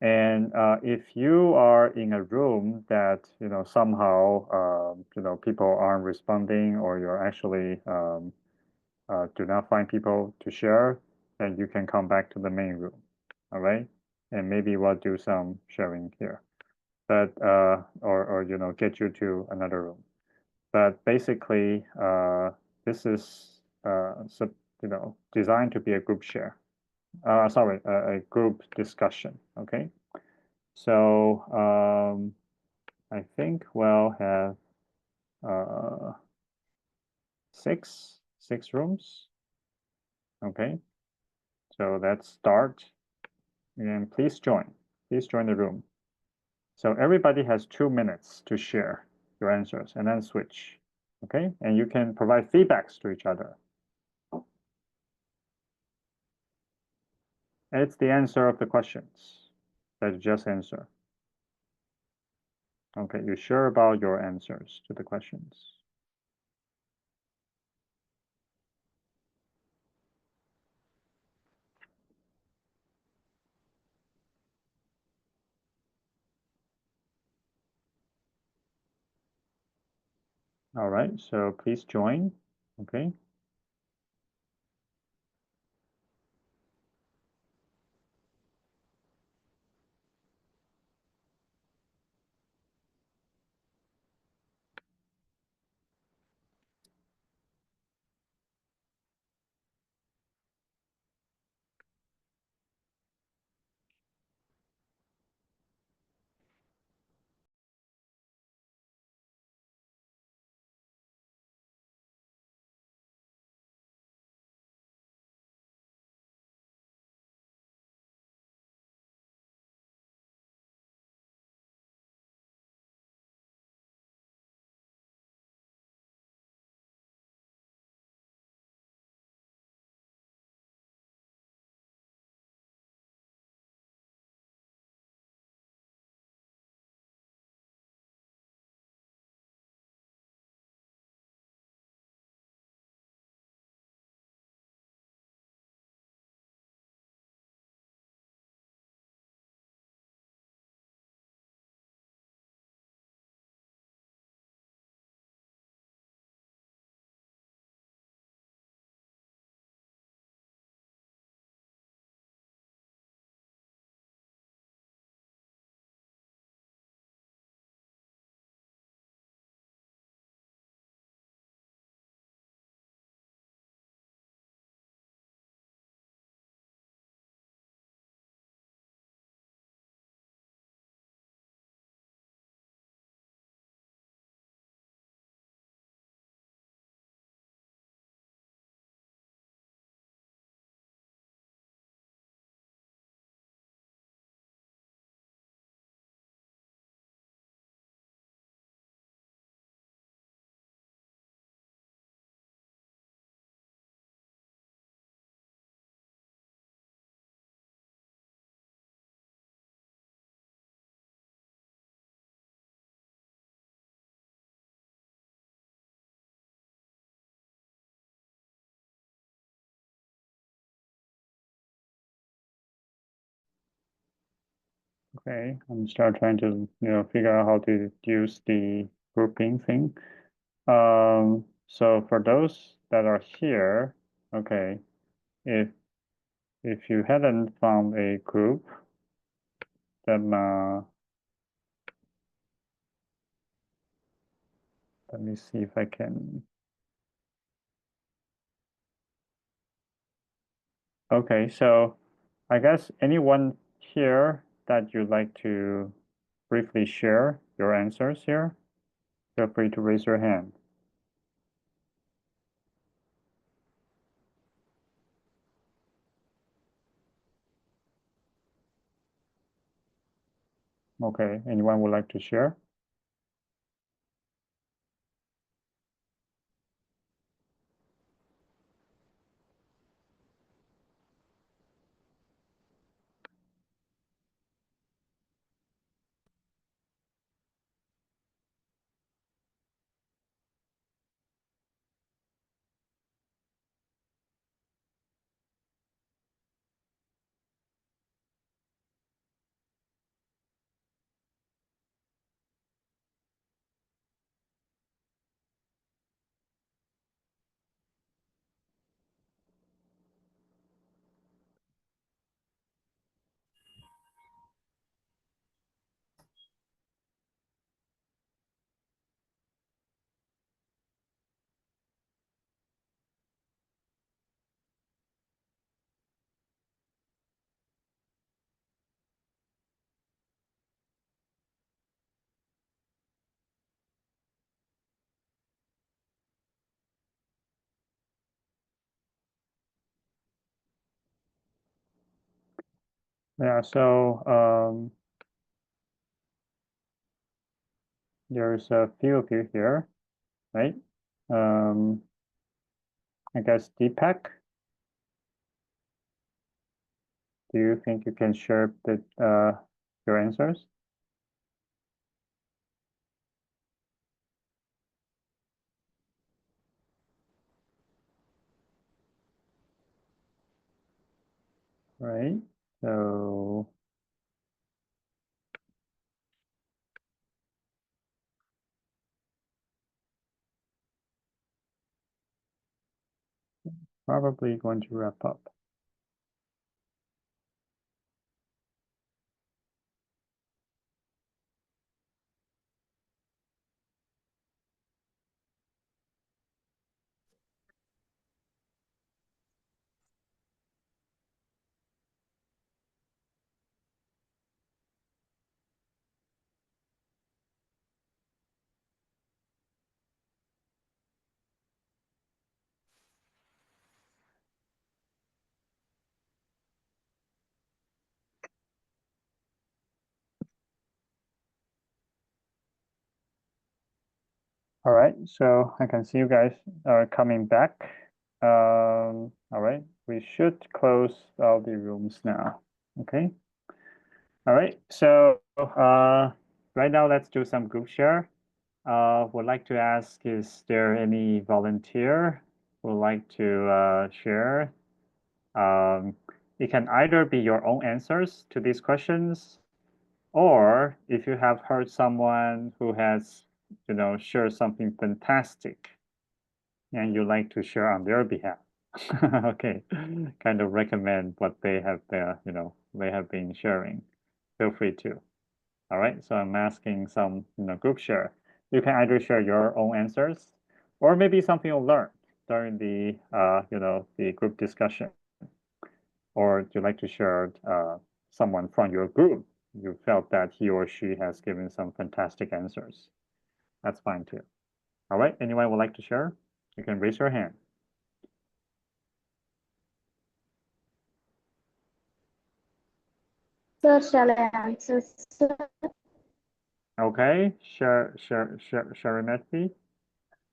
and if you are in a room that, somehow, people aren't responding or you're actually do not find people to share, then you can come back to the main room, all right? And maybe we'll do some sharing here. but or get you to another room. But basically, this is designed to be a group share. Sorry, a group discussion. Okay, so I think we'll have six rooms. Okay, so let's start, and please join the room. So everybody has 2 minutes to share your answers and then switch. Okay, and you can provide feedbacks to each other. And it's the answer of the questions that you just answer. Okay, you sure about your answers to the questions? All right, so please join. Okay. Okay, I'm start trying to figure out how to use the grouping thing. So for those that are here, okay, if you hadn't found a group, then let me see if I can. Okay, so I guess anyone here that you'd like to briefly share your answers here, feel free to raise your hand. Okay, anyone would like to share? Yeah, so there's a few of you here, right? I guess Deepak, do you think you can share your answers? Right, so probably going to wrap up. All right, so I can see you guys are coming back. All right, we should close all the rooms now. Okay. All right, so right now let's do some group share. Would like to ask, is there any volunteer who would like to share? It can either be your own answers to these questions, or if you have heard someone who has, shared something fantastic and you like to share on their behalf. Okay, kind of recommend what they have, they have been sharing. Feel free to. All right, so I'm asking some, group share. You can either share your own answers, or maybe something you learned during the group discussion, or you like to share someone from your group. You felt that he or she has given some fantastic answers. That's fine too. All right, anyone would like to share? You can raise your hand. Sir, shall I answer, sir? Okay, share Messi.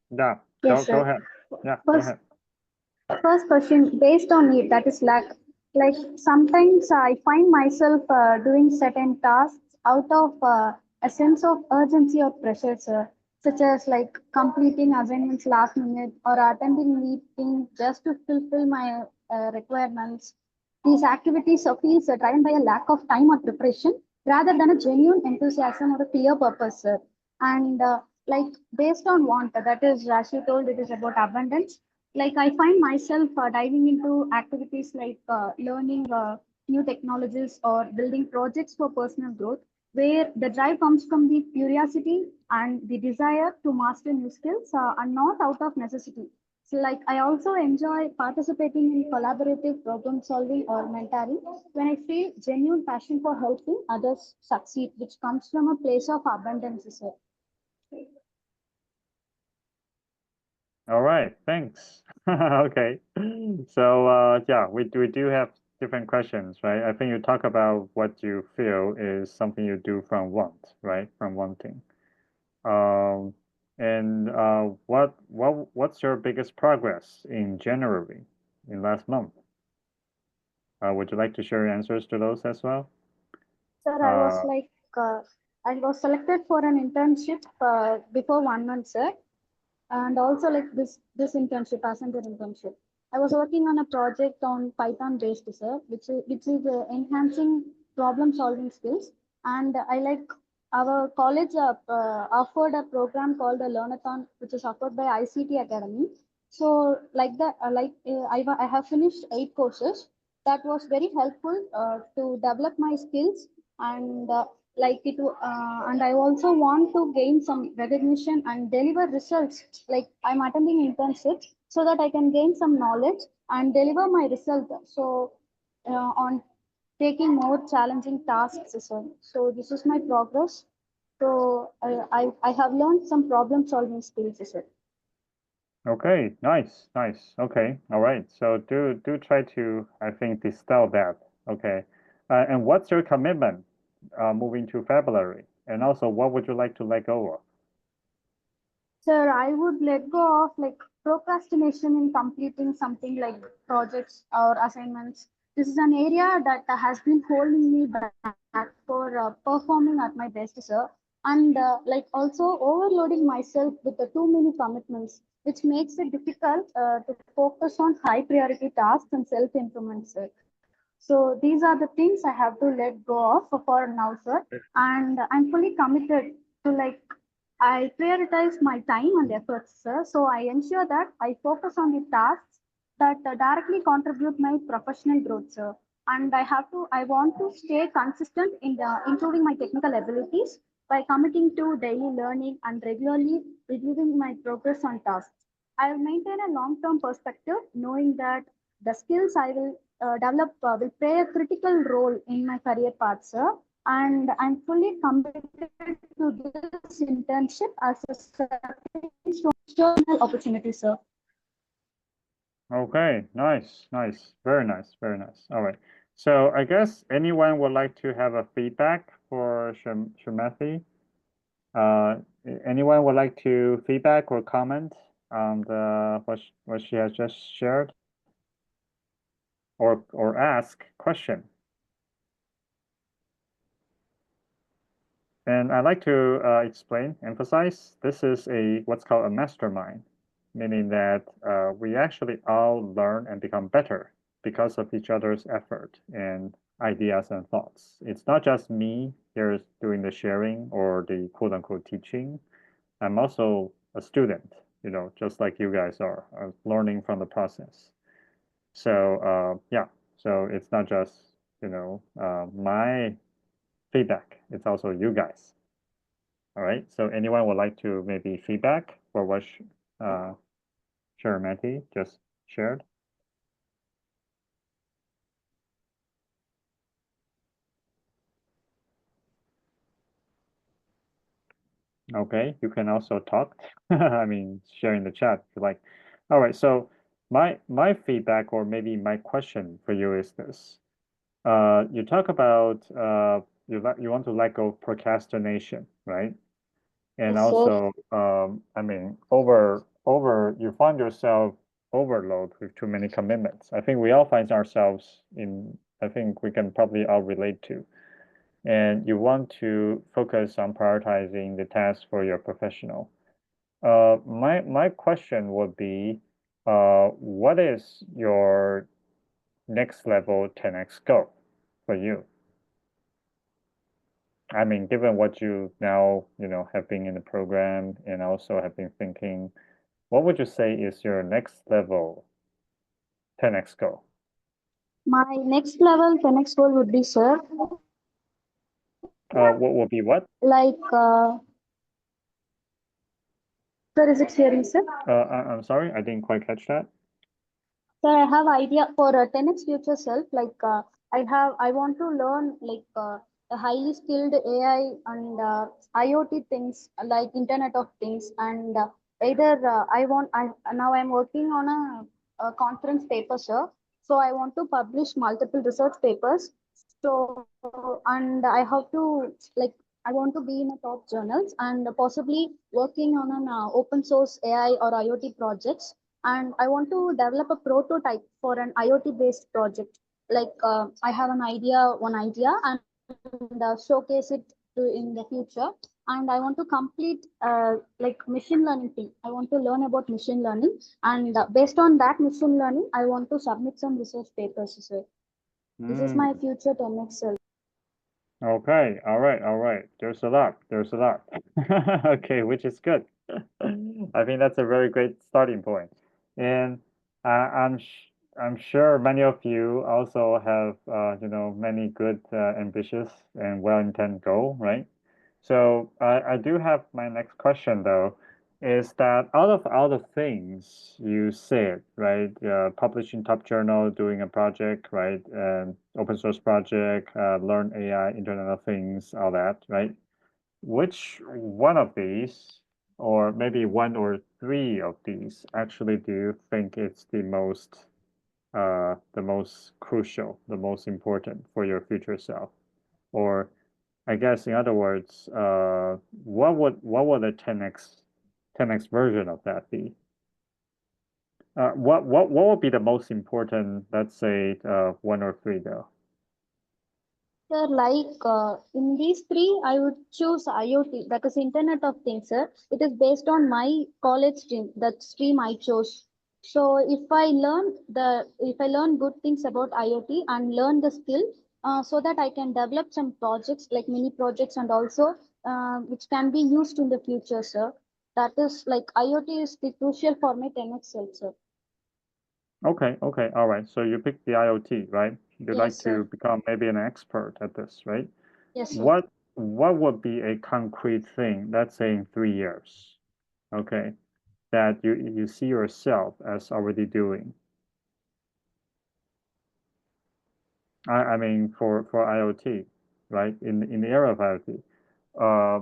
Yeah, Yes, go sir. ahead. Yeah, go First, ahead. first question based on it, that is like sometimes I find myself doing certain tasks out of a sense of urgency or pressure, sir, such as like completing assignments last minute or attending meeting just to fulfill my requirements. These activities feels driven by a lack of time or preparation rather than a genuine enthusiasm or a clear purpose, sir. And like based on want, that is, as you told, it is about abundance. Like I find myself diving into activities like learning new technologies or building projects for personal growth, where the drive comes from the curiosity and the desire to master new skills and not out of necessity. So like I also enjoy participating in collaborative problem solving or mentoring when I feel genuine passion for helping others succeed, which comes from a place of abundance, sir. All right, thanks. Okay. So yeah, we do have different questions, right? I think you talk about what you feel is something you do from want, right? From wanting. Um, and what's your biggest progress in January, in last month? Would you like to share your answers to those as well? Sir, Uh, I was selected for an internship before 1 month, sir, and also like this internship, passenger internship. I was working on a project on Python based, sir, which is enhancing problem solving skills. And I like our college offered a program called a Learnathon, which is offered by ICT Academy. So like that, I have finished 8 courses. That was very helpful to develop my skills and and I also want to gain some recognition and deliver results. Like I'm attending internships so that I can gain some knowledge and deliver my result. So on taking more challenging tasks as well. So this is my progress. So I have learned some problem solving skills as well. okay, nice. Okay, all right. So do try to, I think, dispel that. Okay. And what's your commitment moving to February? And also, what would you like to let go of? Sir, I would let go of like procrastination in completing something like projects or assignments. This is an area that has been holding me back for performing at my best, sir. And like also overloading myself with the too many commitments, which makes it difficult to focus on high priority tasks and self improvement, sir. So these are the things I have to let go of for now, sir. And I'm fully committed to like I prioritize my time and efforts, sir. So I ensure that I focus on the tasks that directly contribute my professional growth, sir. And I want to stay consistent in improving my technical abilities by committing to daily learning and regularly reviewing my progress on tasks. I will maintain a long-term perspective, knowing that the skills I will develop will play a critical role in my career path, sir. And I'm fully committed to this internship as a stepping stone opportunity, sir. Okay, nice, nice, very nice, very nice. All right. So I guess anyone would like to have a feedback for Shumathi? Anyone would like to feedback or comment on what she has just shared, or ask question? And I'd like to emphasize, this is what's called a mastermind, meaning that we actually all learn and become better because of each other's effort and ideas and thoughts. It's not just me here doing the sharing or the quote unquote teaching. I'm also a student, just like you guys are, learning from the process. So yeah, so it's not just, my feedback, it's also you guys. All right. So anyone would like to maybe feedback for what uh, Sharamati just shared? Okay, you can also talk. I mean, share in the chat if you like. All right. So my feedback or maybe my question for you is this. You talk about you want to let go of procrastination, right? And Yes, sir. also, I mean, you find yourself overload with too many commitments. I think we all find ourselves in, I think we can probably all relate to. And you want to focus on prioritizing the tasks for your professional. My question would be, what is your next level 10x goal for you? I mean, given what you now, have been in the program and also have been thinking, what would you say is your next level 10x goal? My next level, the next goal would be, sir, What will be what? like, sir, is it hearing, sir? I'm sorry, I didn't quite catch that. So I have idea for a 10x future self. Like I want to learn like a highly skilled AI and IoT things like Internet of Things. And either I now I'm working on a conference paper, sir. So I want to publish multiple research papers. So and I have to like I want to be in a top journals and possibly working on an open source AI or IoT projects. And I want to develop a prototype for an IoT based project. Like I have one idea, and showcase it in the future. And I want to complete like machine learning thing. I want to learn about machine learning, and based on that machine learning, I want to submit some research papers. So this is my Mm. future 10x. Okay, all right, all right. There's a lot. There's a lot. Okay, which is good. I think that's a very great starting point. And I'm sure many of you also have many good ambitious and well-intended goal, right? So I do have my next question though, is that out of all the things you said, right? Publishing top journal, doing a project, right? Open source project, learn AI, Internet of Things, all that, right? Which one of these, or maybe one or three of these, actually do you think it's the most the most crucial, the most important for your future self? Or I guess in other words, what would a 10x version of that be? What would be the most important, let's say, one or three though? Sir, like in these three, I would choose IoT, that is Internet of Things, sir. It is based on my college stream, that stream I chose. So if I learn good things about IoT and learn the skill, so that I can develop some projects like mini projects and also which can be used in the future, sir. That is like IoT is the crucial for my 10x self, sir. Okay, okay, all right. So you picked the IoT, right? You'd like Yes, to sir. become maybe an expert at this, right? Yes, sir. What would be a concrete thing, let's say in 3 years, okay, that you see yourself as already doing? I mean for IoT, right? In the era of IoT,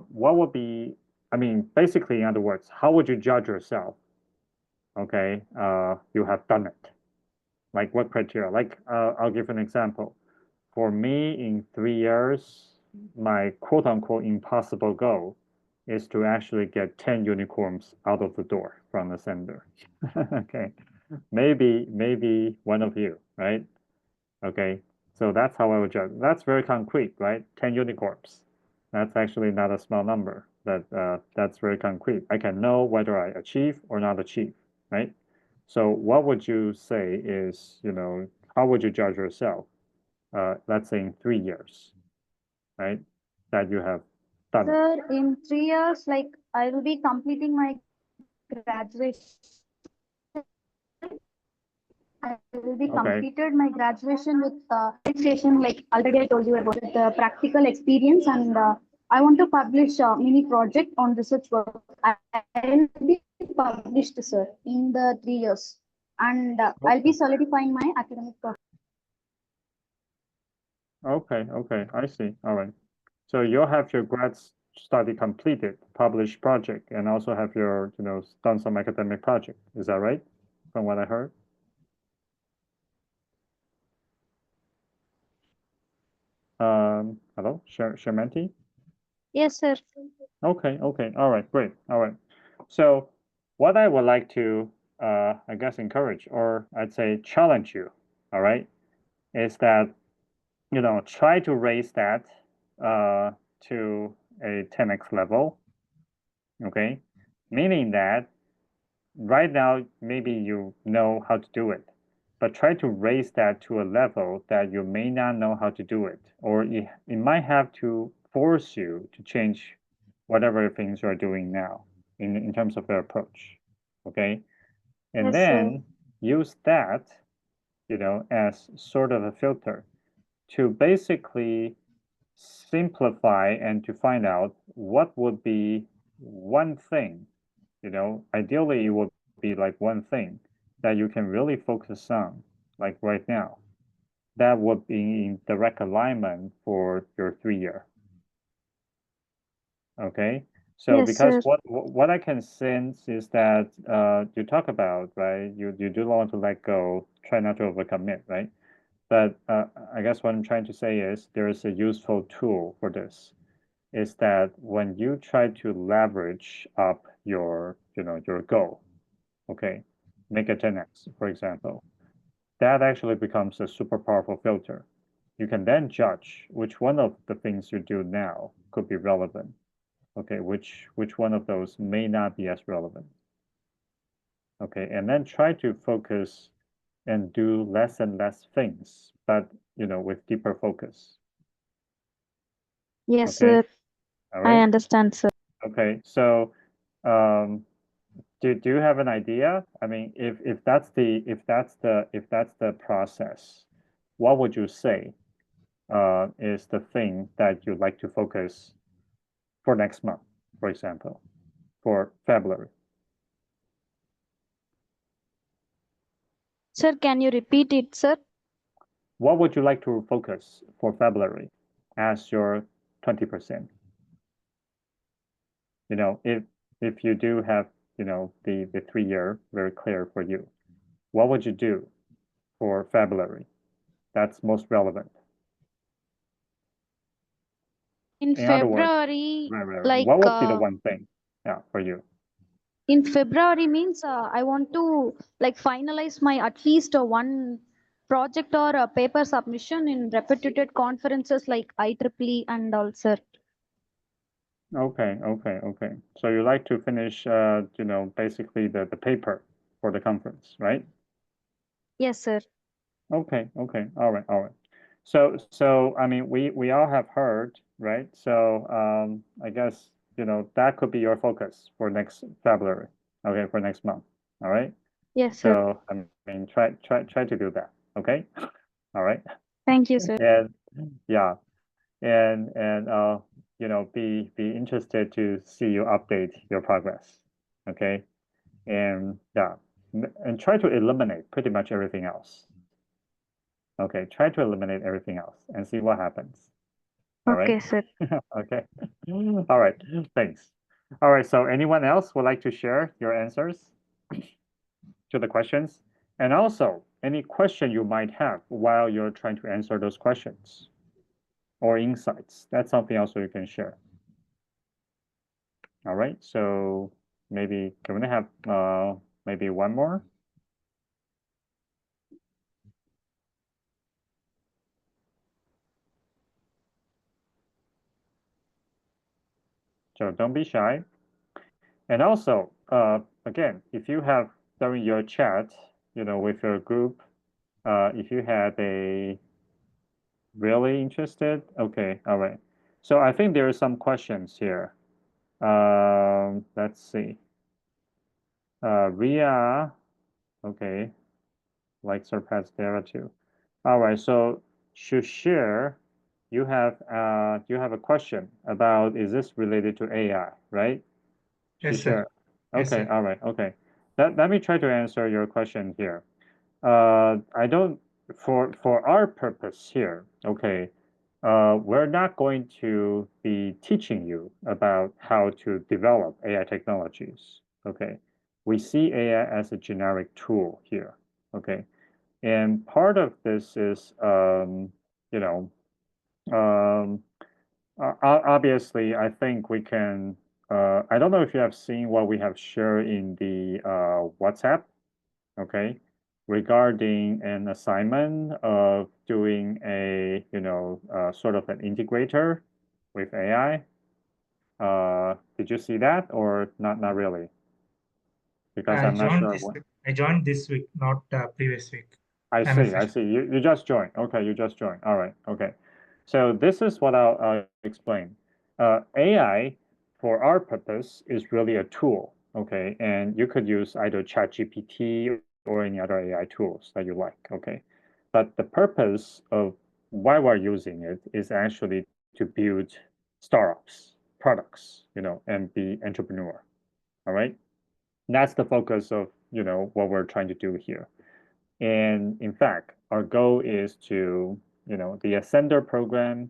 what would be, I mean, basically, in other words, how would you judge yourself? Okay, you have done it. Like what criteria? Like I'll give an example. For me, in 3 years, my quote unquote impossible goal is to actually get 10 unicorns out of the door from the sender. Okay, maybe one of you, right? Okay, so that's how I would judge. That's very concrete, right? 10 unicorns. That's actually not a small number, but that's very concrete. I can know whether I achieve or not achieve, right? So what would you say is, how would you judge yourself, let's say in 3 years, right? That you have done it. Sir, in 3 years, like I will be completing my graduation. I will be Okay, completed my graduation with administration, like already I told you about it, the practical experience, and I want to publish a mini project on research work. I will be published, sir, in the 3 years, and I'll be okay, solidifying my academic profile. okay, I see. All right. So you'll have your grad study completed, published project, and also have your, done some academic project. Is that right? From what I heard? Hello, Shermanti? Yes, sir. Okay, okay, all right, great, all right. So what I would like to, I guess, encourage, or I'd say challenge you, all right, is that, try to raise that to a 10x level, okay? Meaning that right now, maybe you know how to do it, but try to raise that to a level that you may not know how to do it, or it might have to force you to change whatever things you're doing now in terms of your approach. Okay. And Yes, sir. then use that, as sort of a filter to basically simplify and to find out what would be one thing, ideally it would be like one thing that you can really focus on, like right now. That would be in direct alignment for your 3 year. Okay. So Yes, because sir. what I can sense is that you talk about, right, you do want to let go, try not to overcommit, right? But I guess what I'm trying to say is there is a useful tool for this, is that when you try to leverage up your goal, okay, make a 10x, for example, that actually becomes a super powerful filter. You can then judge which one of the things you do now could be relevant. Okay, which one of those may not be as relevant. Okay, and then try to focus and do less and less things, but with deeper focus. Yes, Okay, sir. all I right. understand, sir. Okay, so um, do you have an idea? I mean, if that's the process, what would you say is the thing that you'd like to focus for next month, for example, for February? Sir, can you repeat it, sir? What would you like to focus for February as your 20%? If you do have, the 3 year very clear for you, what would you do for February that's most relevant? In In other words, February, right. like What would be the one thing, for you? in February means I want to like finalize my at least one project or a paper submission in reputed conferences like IEEE and also. Okay. So you like to finish, basically the paper for the conference, right? Yes, sir. Okay. All right. So I mean, we all have heard, right? So I guess that could be your focus for next February. Okay, for next month. All right. Yes, sir. So I mean, try to do that. Okay. All right. Thank you, sir. And yeah, and be interested to see you update your progress. Okay. And yeah, and try to eliminate pretty much everything else. Okay, try to eliminate everything else and see what happens. All right. Okay, sir. Okay. All right. Thanks. All right. So anyone else would like to share your answers to the questions? And also any question you might have while you're trying to answer those questions or insights. That's something else you can share. All right. So maybe can we have maybe one more? So don't be shy. And also, again, if you have during your chat, with your group, if you had a really interested, okay, all right. So I think there are some questions here. Let's see. Ria, okay, like surpass Dara too. All right, so Shushir, you have a question about is this related to AI, right? Yes, Sure. sir. Yes, Okay, sir. all right, okay. Let me try to answer your question here. I don't, for our purpose here, okay, we're not going to be teaching you about how to develop AI technologies, okay? We see AI as a generic tool here, okay? And part of this is, you know, um, obviously, I think we can. I don't know if you have seen what we have shared in the WhatsApp, okay, regarding an assignment of doing a, sort of an integrator with AI. Did you see that or not? Not really, because I I'm not joined sure this what. week. I joined this week, not previous week. I I'm a see. I fresh. see. You just joined. Okay, you just joined. All right. Okay. So this is what I'll explain. AI, for our purpose, is really a tool. Okay, and you could use either ChatGPT or any other AI tools that you like. Okay, but the purpose of why we're using it is actually to build startups, products, and be entrepreneur. All right. That's the focus of what we're trying to do here. And in fact, our goal is to, the Ascender program,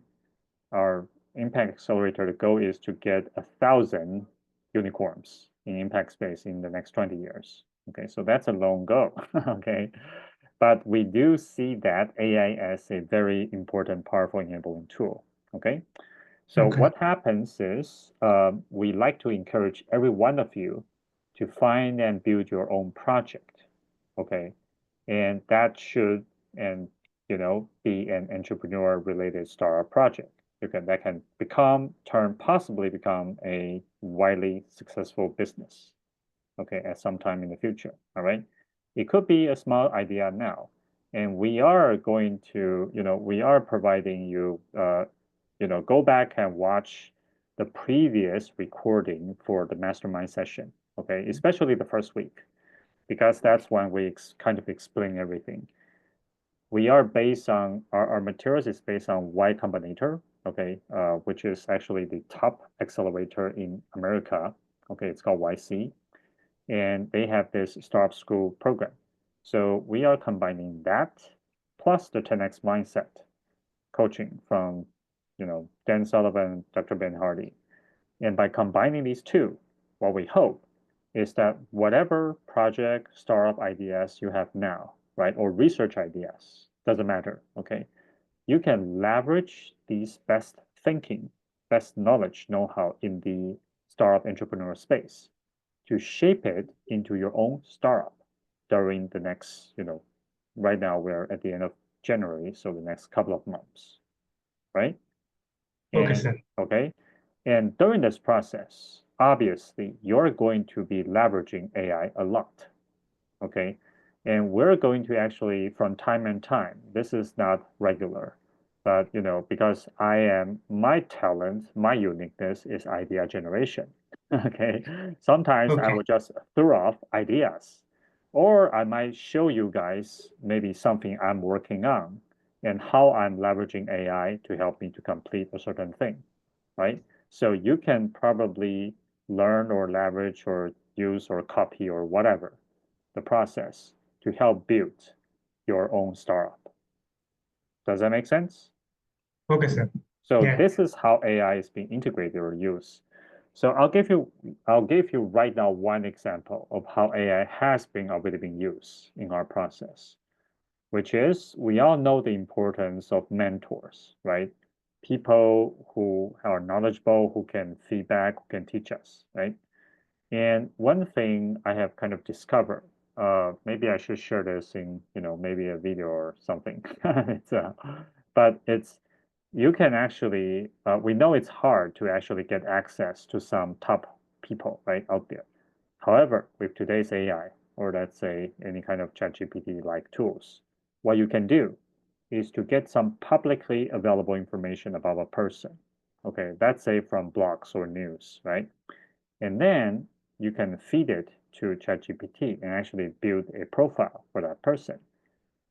our Impact Accelerator, the goal is to get 1,000 unicorns in impact space in the next 20 years. Okay, so that's a long goal. Okay, but we do see that AI as a very important, powerful enabling tool. Okay, so Okay. what happens is we like to encourage every one of you to find and build your own project. Okay, and that should and be an entrepreneur related startup project. That can possibly become a widely successful business, okay, at some time in the future. All right, it could be a small idea now, and we are going to, we are providing you, go back and watch the previous recording for the mastermind session, okay, especially the first week, because that's when we kind of explain everything. We are based on our materials is based on Y Combinator, okay, which is actually the top accelerator in America. Okay, it's called YC, and they have this startup school program. So we are combining that plus the 10x mindset coaching from, Dan Sullivan, Dr. Ben Hardy. And by combining these two, what we hope is that whatever project, startup ideas you have now, right? Or research ideas, doesn't matter, okay? You can leverage these best thinking, best knowledge, know-how in the startup entrepreneur space to shape it into your own startup during the next, right now we're at the end of January, so the next couple of months, right? Okay, And sir. okay, and during this process, obviously, you're going to be leveraging AI a lot, okay? And we're going to actually, from time and time, this is not regular, but because my talent, my uniqueness is idea generation. Okay, sometimes I Okay. will just throw off ideas, or I might show you guys maybe something I'm working on and how I'm leveraging AI to help me to complete a certain thing, right? So you can probably learn or leverage or use or copy or whatever the process to help build your own startup. Does that make sense? Okay, sir. So Yeah. this is how AI is being integrated or used. So I'll give you right now one example of how AI has been already been used in our process, which is we all know the importance of mentors, right? People who are knowledgeable, who can feedback, who can teach us, right? And one thing I have kind of discovered, maybe I should share this in, maybe a video or something. But you can actually, we know it's hard to actually get access to some top people, right, out there. However, with today's AI, or let's say any kind of ChatGPT-like tools, what you can do is to get some publicly available information about a person. Okay, let's say from blogs or news, right? And then you can feed it to ChatGPT and actually build a profile for that person.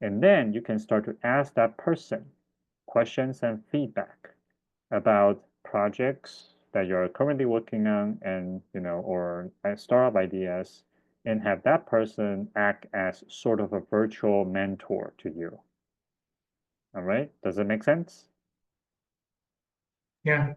And then you can start to ask that person questions and feedback about projects that you're currently working on and, or startup ideas, and have that person act as sort of a virtual mentor to you. All right? Does it make sense? Yeah.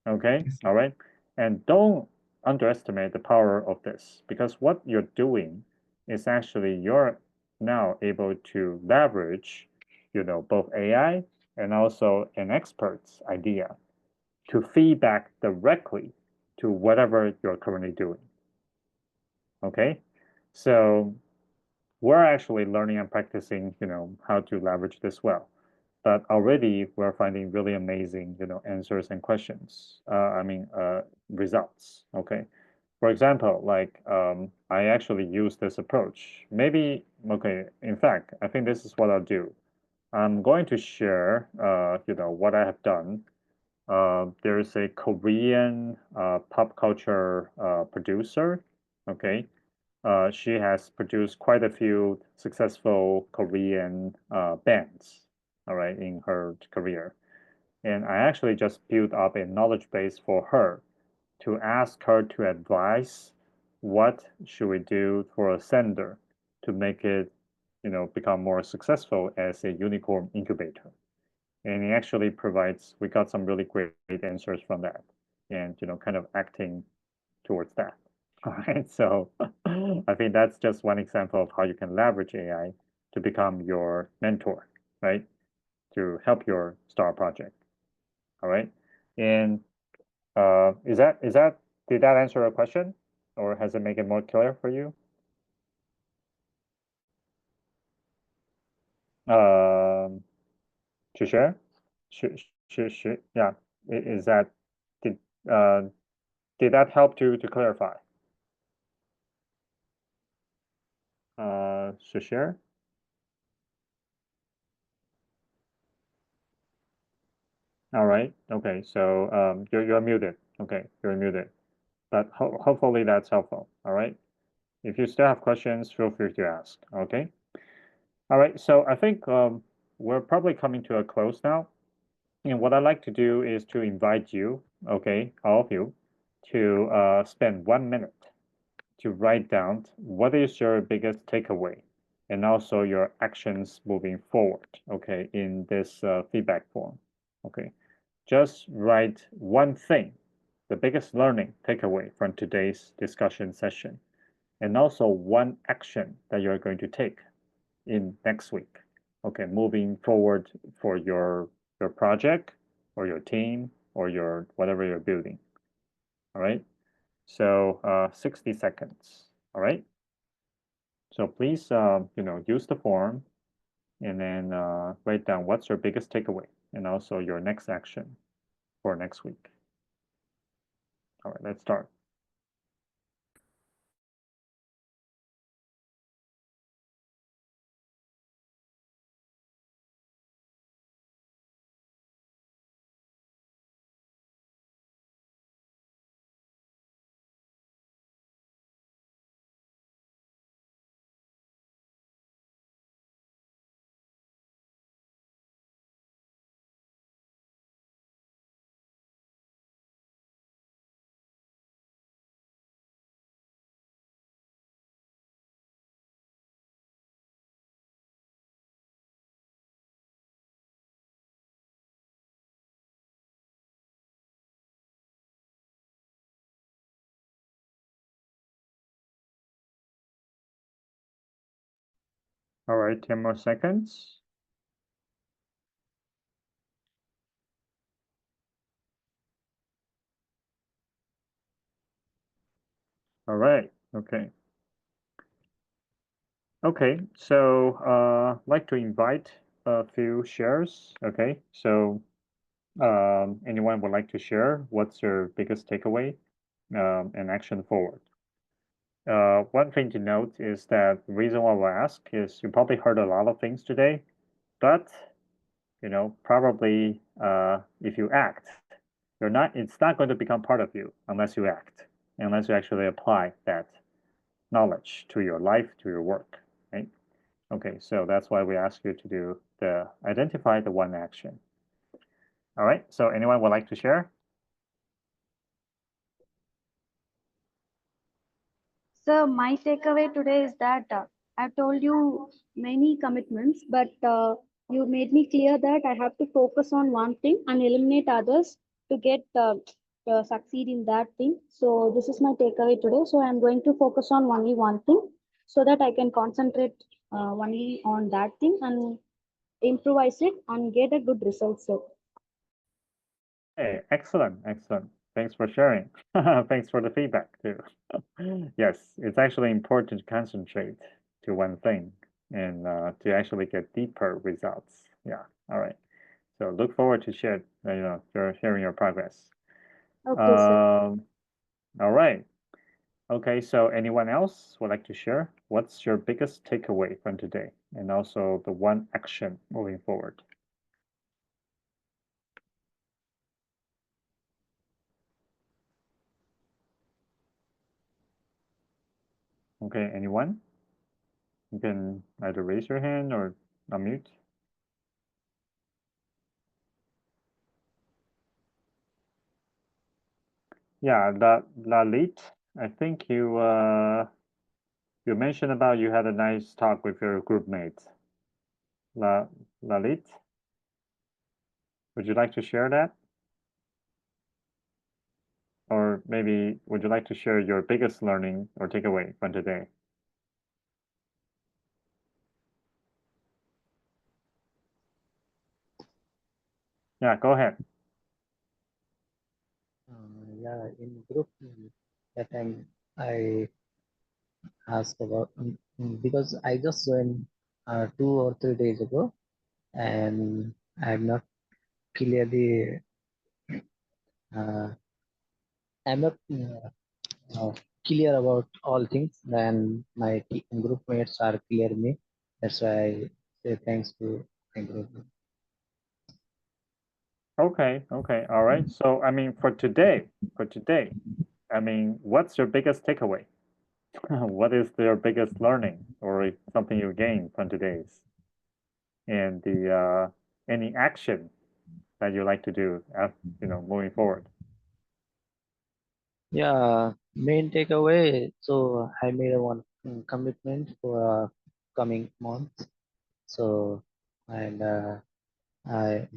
Okay, Yes. all right. And don't underestimate the power of this, because what you're doing is actually you're now able to leverage, both AI and also an expert's idea to feedback directly to whatever you're currently doing. Okay, so we're actually learning and practicing, how to leverage this well. But already we're finding really amazing, answers and questions. Results. Okay. For example, like I actually use this approach. Maybe okay. In fact, I think this is what I'll do. I'm going to share, what I have done. There is a Korean pop culture producer. Okay, she has produced quite a few successful Korean bands, all right, in her career. And I actually just built up a knowledge base for her to ask her to advise what should we do for a sender to make it, become more successful as a unicorn incubator. And it actually provides, we got some really great answers from that and, kind of acting towards that. All right, so I think that's just one example of how you can leverage AI to become your mentor, right? To help your star project. All right, and did that answer your question, or has it make it more clear for you? Um, to share, should yeah. Is that did uh did that help to clarify? To share. All right. Okay. So you're muted. Okay, you're muted. But hopefully that's helpful. All right. If you still have questions, feel free to ask. Okay. All right. So I think we're probably coming to a close now. And what I'd like to do is to invite you, okay, all of you, to spend 1 minute to write down what is your biggest takeaway and also your actions moving forward, okay, in this feedback form. Okay. Just write one thing, the biggest learning takeaway from today's discussion session, and also one action that you're going to take. in next week. Okay, moving forward for your project or your team or your whatever you're building. All right. So 60 seconds. All right. So please, use the form and then write down what's your biggest takeaway and also your next action for next week. All right, let's start. All right, 10 more seconds. All right, okay. Okay, so like to invite a few shares. Okay, so anyone would like to share what's your biggest takeaway and action forward? One thing to note is that the reason why we ask is you probably heard a lot of things today, but probably if you act, it's not going to become part of you unless you act, unless you actually apply that knowledge to your life, to your work, right? Okay, so that's why we ask you to identify the one action. All right, so anyone would like to share? So my takeaway today is that I've told you many commitments, but you made me clear that I have to focus on one thing and eliminate others to get succeed in that thing. So this is my takeaway today. So I'm going to focus on only one thing so that I can concentrate only on that thing and improvise it and get a good result. So Hey, excellent, excellent. Thanks for sharing. Thanks for the feedback too. Yes, it's actually important to concentrate to one thing and to actually get deeper results. Yeah, all right. So look forward to sharing your progress. okay, sir. All right. Okay, so anyone else would like to share? What's your biggest takeaway from today? And also the one action moving forward. Okay, anyone? You can either raise your hand or unmute. Yeah, Lalit, I think you mentioned about you had a nice talk with your group mates. Lalit, would you like to share that? Or maybe would you like to share your biggest learning or takeaway from today? Yeah, go ahead. Yeah, in group that time I asked about because I just joined 2 or 3 days ago, and I'm not clearly I'm not clear about all things. Then my group mates are clear me. That's why I say thanks to my group. Okay, all right. So I mean for today, I mean, what's your biggest takeaway? What is your biggest learning or something you gained from today's? And the any action that you like to do, moving forward. Yeah, main takeaway. So I made a one commitment for coming month. So and I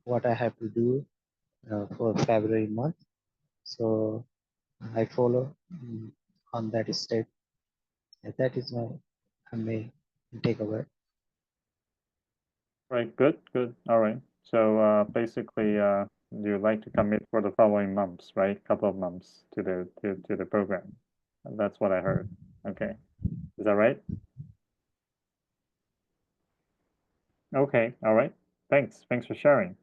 what I have to do for February month. So I follow on that step. That is my main takeaway. Right, good, good. All right. So basically, you like to commit for the following months, right? Couple of months to the program. That's what I heard. Okay. Is that right? Okay, all right. Thanks. Thanks for sharing.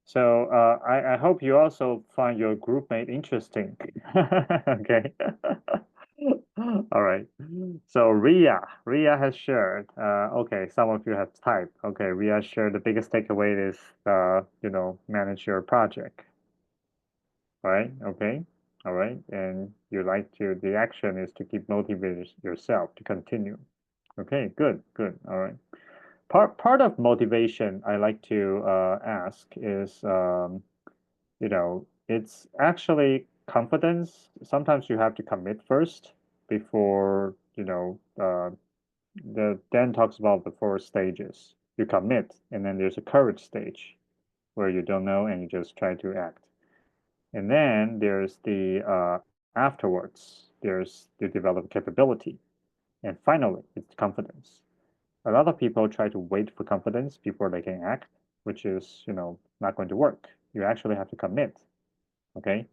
So I hope you also find your group mate interesting. Okay. All right. So Ria has shared. Okay, some of you have typed. Okay, Ria shared the biggest takeaway is manage your project. All right. Okay. All right. And you like to the action is to keep motivating yourself to continue. Okay. Good. Good. All right. Part of motivation I like to ask is it's actually confidence. Sometimes you have to commit first before the Dan talks about the four stages. You commit, and then there's a courage stage where you don't know and you just try to act. And then there's the afterwards, there's you develop capability. And finally, it's confidence. A lot of people try to wait for confidence before they can act, which is, not going to work. You actually have to commit, okay?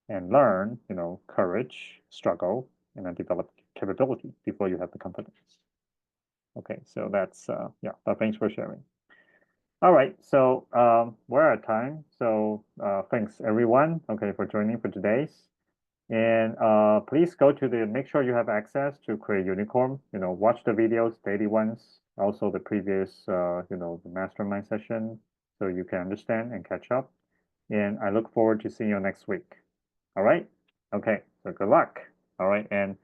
And learn, courage, struggle, and then develop capability before you have the confidence. Okay, so that's, yeah, but thanks for sharing. All right, so we're at time. So thanks everyone, okay, for joining for today's. And please go to make sure you have access to Create Unicorn. Watch the videos, daily ones, also the previous, the mastermind session, so you can understand and catch up. And I look forward to seeing you next week. All right? Okay, so good luck. All right, and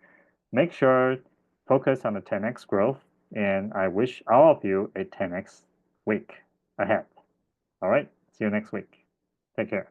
make sure focus on the 10x growth. And I wish all of you a 10x week ahead. All right, see you next week. Take care.